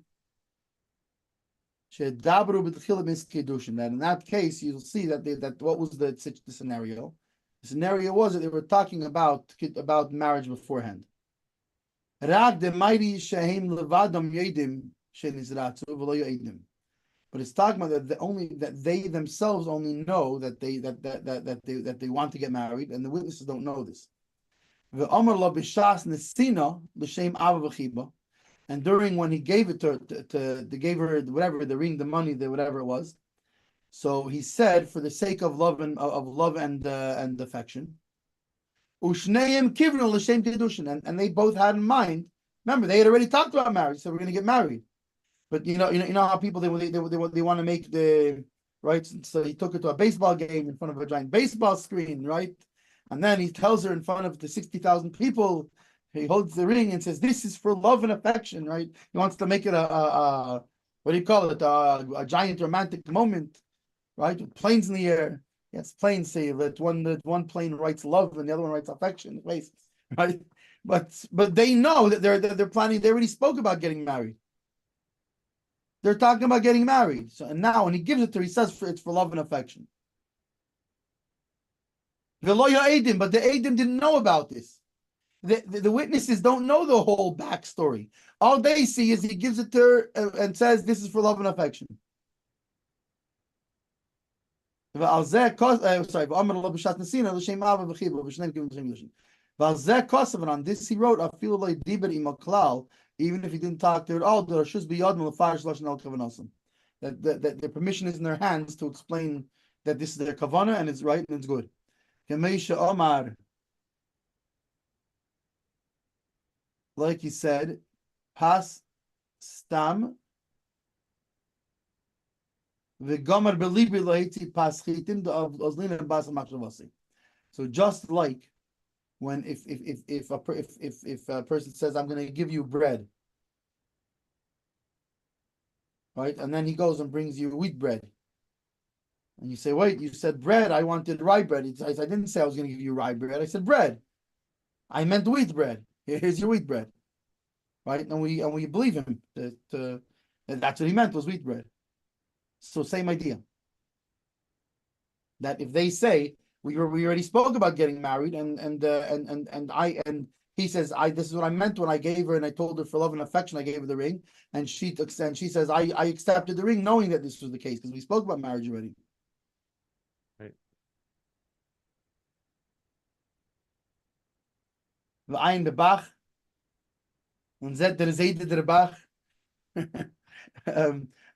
A: Shedabru B'Tchila Mis Kiddushin. That in that case, you'll see that what was the scenario? The scenario was that they were talking about marriage beforehand. Rag the mighty Shehem Levadam Yedim Shenizratu V'lo Yedim. but it's talking about that they themselves only know that they want to get married, and the witnesses don't know this. And during when he gave it to gave her whatever, the ring, the money, the whatever it was, so he said, for the sake of love and affection, Ushneim kivnu l'shem Kiddushin, and they both had in mind. Remember, they had already talked about marriage, so we're going to get married. But you know how people they want to make the right. So he took her to a baseball game in front of a giant baseball screen, right? And then he tells her in front of the 60,000 people, he holds the ring and says, "This is for love and affection," right? He wants to make it a what do you call it? A giant romantic moment, right? With planes in the air. Yes, planes say that one plane writes love and the other one writes affection, right? But they know that they're planning. They already spoke about getting married. They're talking about getting married. So, and now when he gives it to her, he says it's for love and affection. But the Eidim didn't know about this. The witnesses don't know the whole backstory. All they see is he gives it to her and says this is for love and affection. On this he wrote, even if he didn't talk to her at all, that the permission is in their hands to explain that this is their kavanah and it's right and it's good. Like he said, pas stam so just like when if a person says, "I'm going to give you bread," right, and then he goes and brings you wheat bread, and you say, "Wait, you said bread. I wanted rye bread." I didn't say I was going to give you rye bread. I said bread. I meant wheat bread. Here's your wheat bread, right? And we believe him that that's what he meant was wheat bread. So same idea. That if they say we already spoke about getting married, and he says this is what I meant when I gave her and I told her for love and affection I gave her the ring, and she says I accepted the ring knowing that this was the case because we spoke about marriage already.
B: Right.
A: V'ayin bebach und zet der Seide der Bach.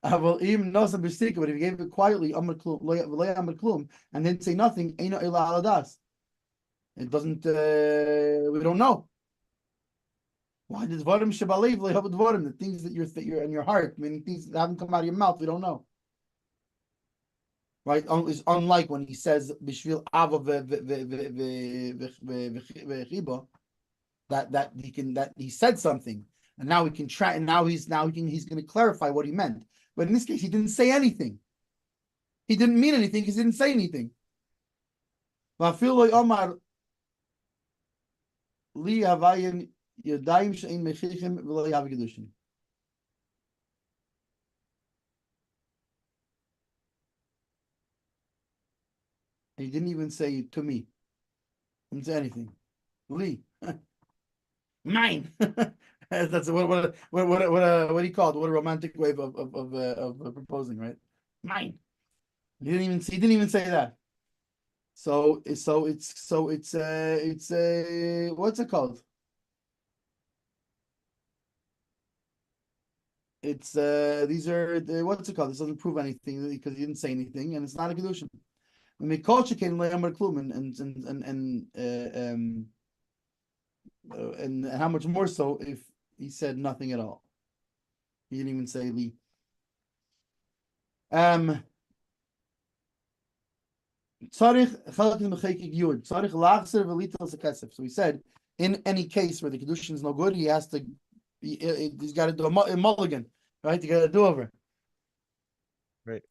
A: But if you gave it quietly, and then say nothing, it doesn't. We don't know. Why did the things that you're in your heart, meaning things that haven't come out of your mouth, we don't know. Right? It's unlike when he says b'shvil ava that he said something, and now we can try, and now he's going to clarify what he meant. But in this case, he didn't say anything. He didn't mean anything because he didn't say anything. I feel like Omar li havayin yadayim she'in mechichim v'lo yav Kiddushin. He didn't even say to me. He didn't say anything. Li, mine. That's what do you call it? What a romantic way of proposing, right? Mine. He didn't even say that. So it's what's it called? It's these are what's it called? This doesn't prove anything because he didn't say anything, and it's not a Kiddushin. When the culture came and how much more so if he said nothing at all. He didn't even say li. So he said, in any case where the Kiddushin is no good, he's got to do a mulligan, right? You got to do over.
B: Right.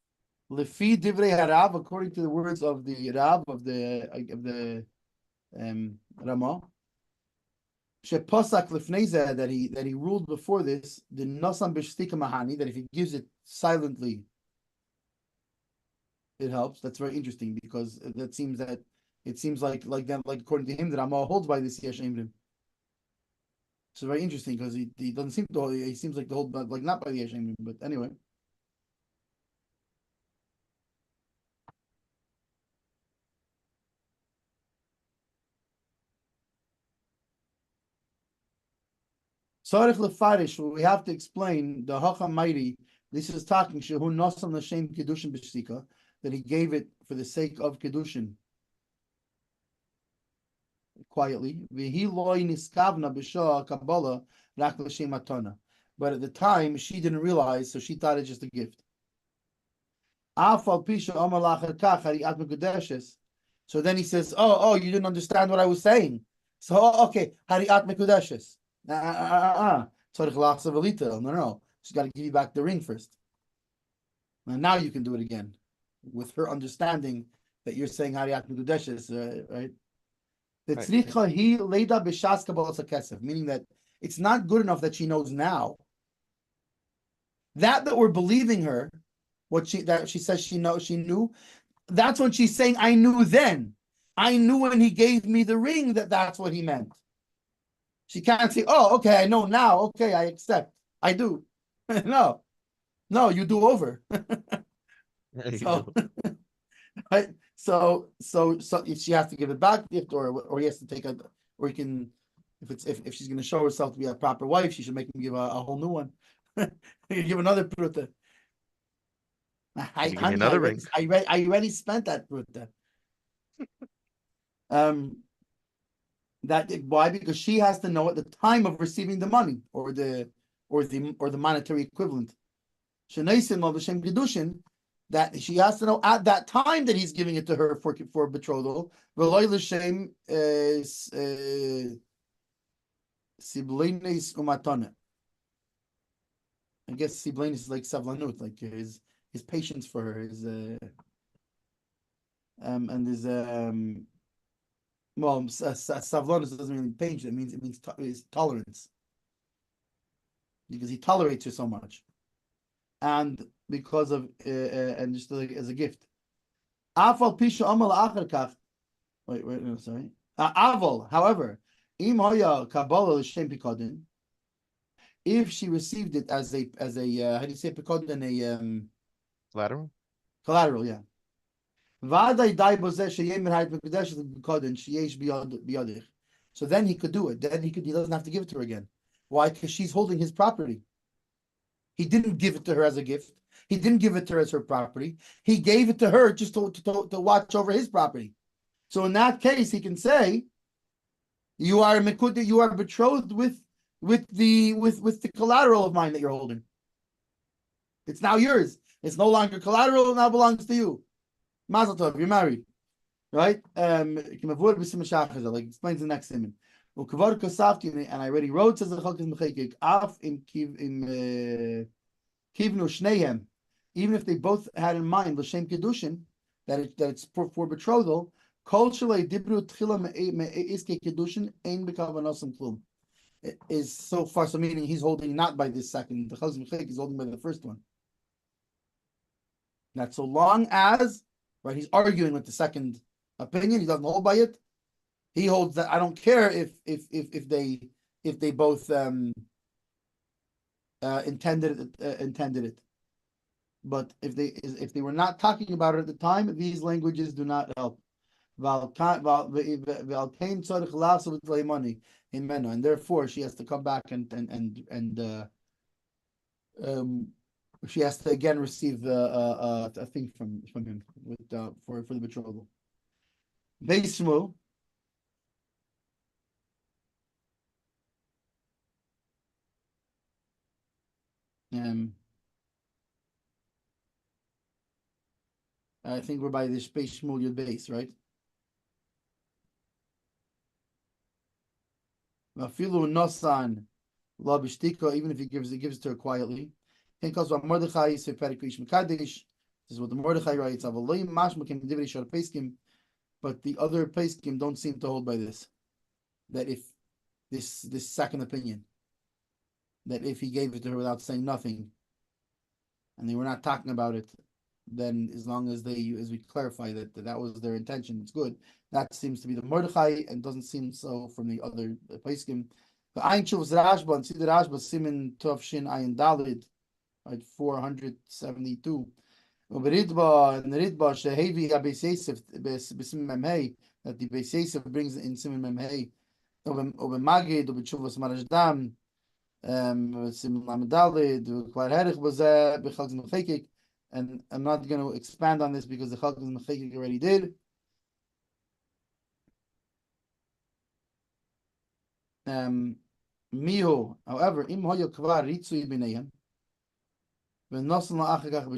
A: Lefi divrei harav, according to the words of the Rab of the Ramah, sheposak lefnei that he ruled before this, the nosam b'shtika mahani, that if he gives it silently, it helps. That's very interesting because it seems like according to him that Ramah holds by this yesh emrim. So very interesting because he doesn't seem to. He seems like the hold like not by the yesh emrim, but anyway. Tzarich lefarish, we have to explain the Hacham Mighty. This is talking shehu nosam l'shem Kiddushin b'shtika, that he gave it for the sake of Kiddushin. Quietly, v'hi loy niskavna b'shah kabbalah rak l'shem matana. But at the time, she didn't realize, so she thought it's just a gift. Afal pisha amar lachar kach hariat mekudeshes. So then he says, oh, you didn't understand what I was saying. So, okay, hariat mekudeshes. No. She's got to give you back the ring first. And now you can do it again with her understanding that you're saying Hariat Mekudeshes, right? The tzricha he leida b'shas kabbalas hakesef, meaning that it's not good enough that she knows now. That we're believing her, that she says she knew. That's when she's saying, I knew then. I knew when he gave me the ring that's what he meant. She can't say, oh, okay, I know now. Okay, I accept. I do. No, you do over. So, right? So if she has to give it back, or he has to take or he can, if she's going to show herself to be a proper wife, she should make him give a whole new one. Give another pruta.
B: Give me another ring.
A: I already spent that pruta. Why? Because she has to know at the time of receiving the money or the monetary equivalent. Kiddushin, that she has to know at that time that he's giving it to her for betrothal. I guess Siblain is like savlanut, like his patience for her, and his well, savlanus doesn't mean patience. It means tolerance, because he tolerates her so much, and because of and just like as a gift. Afal pisha amal achar kach. Wait, no, sorry. Aval, however, im hoya kabbalah l'shem pikadin. If she received it as a how do you say pikadin, a collateral, yeah. So then he could do it. Then he doesn't have to give it to her again. Why? Because she's holding his property. He didn't give it to her as a gift. He didn't give it to her as her property. He gave it to her just to watch over his property. So in that case, he can say, you are betrothed with the collateral of mine that you're holding. It's now yours. It's no longer collateral. It now belongs to you. Mazel tov, you're married, right? Like explains the next simon. And I already wrote, says the Chalkas Mechekek, af im kivnu shnehem, even if they both had in mind l'shem Kiddushin, that it's for betrothal. Kol shalei dibru tchila me'iske Kiddushin ein b'kavanosam klum. It is so far, so meaning he's holding not by this second. The Chalkas Mechekek is holding by the first one. That so long as, right, he's arguing with the second opinion, he doesn't hold by it. He holds that I don't care if they both intended it, but if they were not talking about it at the time, these languages do not help. And therefore she has to come back and she has to again receive a thing from him for the betrothal. Beis Shmuel. I think we're by the Beis Shmuel Yud Beis, right? Mafilu nosan la b'shtika, even if he gives it to her quietly. Think also about Mordechai Seperikrish Mekadesh. This is what the Mordechai writes. But the other Peskim don't seem to hold by this. That if this second opinion, that if he gave it to her without saying nothing, and they were not talking about it, then as long as we clarify that was their intention, it's good. That seems to be the Mordechai, and doesn't seem so from the other Peskim. The Ein Shuvas Rashba and Siddur Rashba Simin Tov Shin Ayin Dalid, right, 472. Uberidba and Ridba Shehevi HaBeis Yosef B'Simin Memhei, that the Beis Yosef brings in Simin Memhei. Ubemagid Ubechuvas Marajdam. Sim Lamed Daled, Kvar Herich was B'Chalkes Mechekik, and I'm not going to expand on this because the Chalkes Mechekik already did. Miho, however, Im Hoyo Kvar Ritzui B'Neihem, V'Nosan La'achagach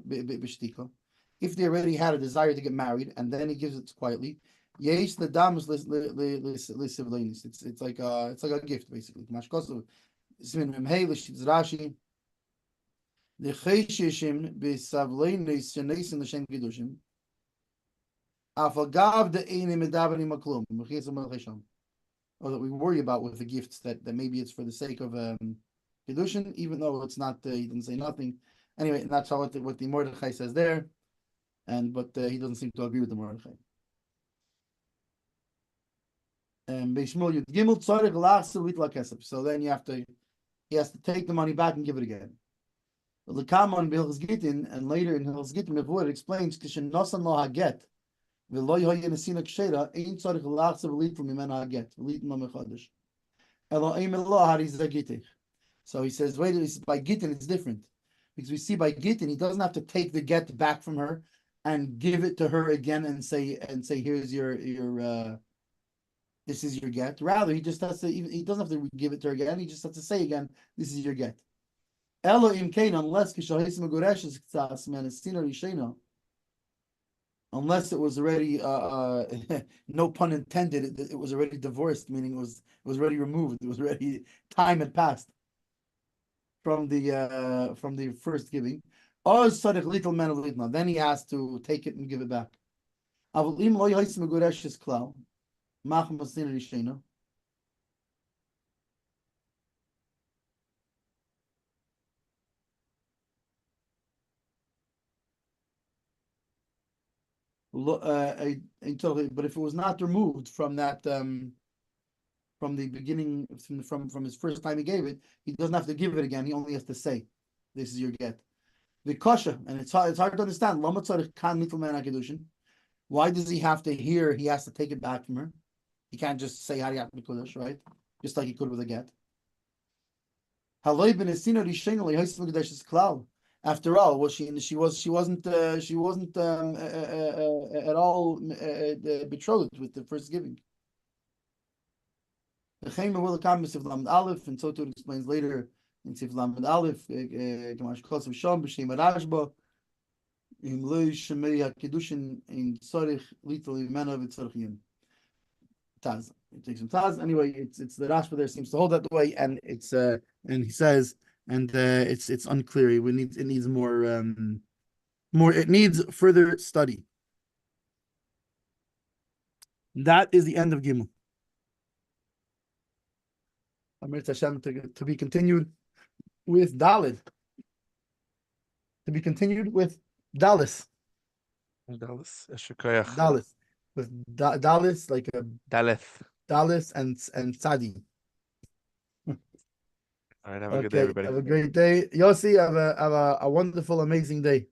A: B'Shtika, if they already had a desire to get married and then he gives it quietly, Yesh the Damas Lisivlanis. It's like a gift basically. Mashkosu Simin Memhei Lishitz Rashi. The Cheshishim B'Savlanis Shenesin L'Shem Kiddushin. Afagav the Einim Medavani Maklum. Mechizam Melchesham. Or that we worry about with the gifts that maybe it's for the sake of Kiddushin, even though it's not. He didn't say nothing. Anyway, and that's how what the Mordechai says there. But he doesn't seem to agree with the Mordechai. So then he has to take the money back and give it again. And later in Hilchos Gittin, it explains so he says, wait, by Gittin it's different. Because we see by Gittin, he doesn't have to take the get back from her and give it to her again and say here's your this is your get. Rather, he just has to. He doesn't have to give it to her again. He just has to say again, this is your get. Elohim Kain, unless unless it was already no pun intended, it was already divorced, meaning it was already removed. It was already, time had passed from the first giving. Then he has to take it and give it back. But if it was not removed from that from the beginning, from his first time he gave it, he doesn't have to give it again. He only has to say, "This is your get." The kasha, and it's hard to understand. Why does he have to hear? He has to take it back from her. He can't just say Hariyat Mikudash, right? Just like he could with a get. After all, she wasn't at all betrothed with the first giving. The Chayma will come with Sif Aleph, and so too it explains later in Sif Lamed Aleph, Kamash Kosev Shom, B'Shem Rashba, in Loi Shemei HaKiddushin, in Tzorich, Little Imena V'Tzorich Taz. It takes some Taz. Anyway, it's the Rashba there seems to hold that way, and it's and he says, and it's unclear. It needs more it needs further study. That is the end of Gimel. Amir Hashem to be continued with Dalid. To be continued with Dallas. Dallas. With Dallas, like a Dallas and Sadi.
B: All right, have a good day, everybody.
A: Have a great day. Yossi, have a wonderful, amazing day.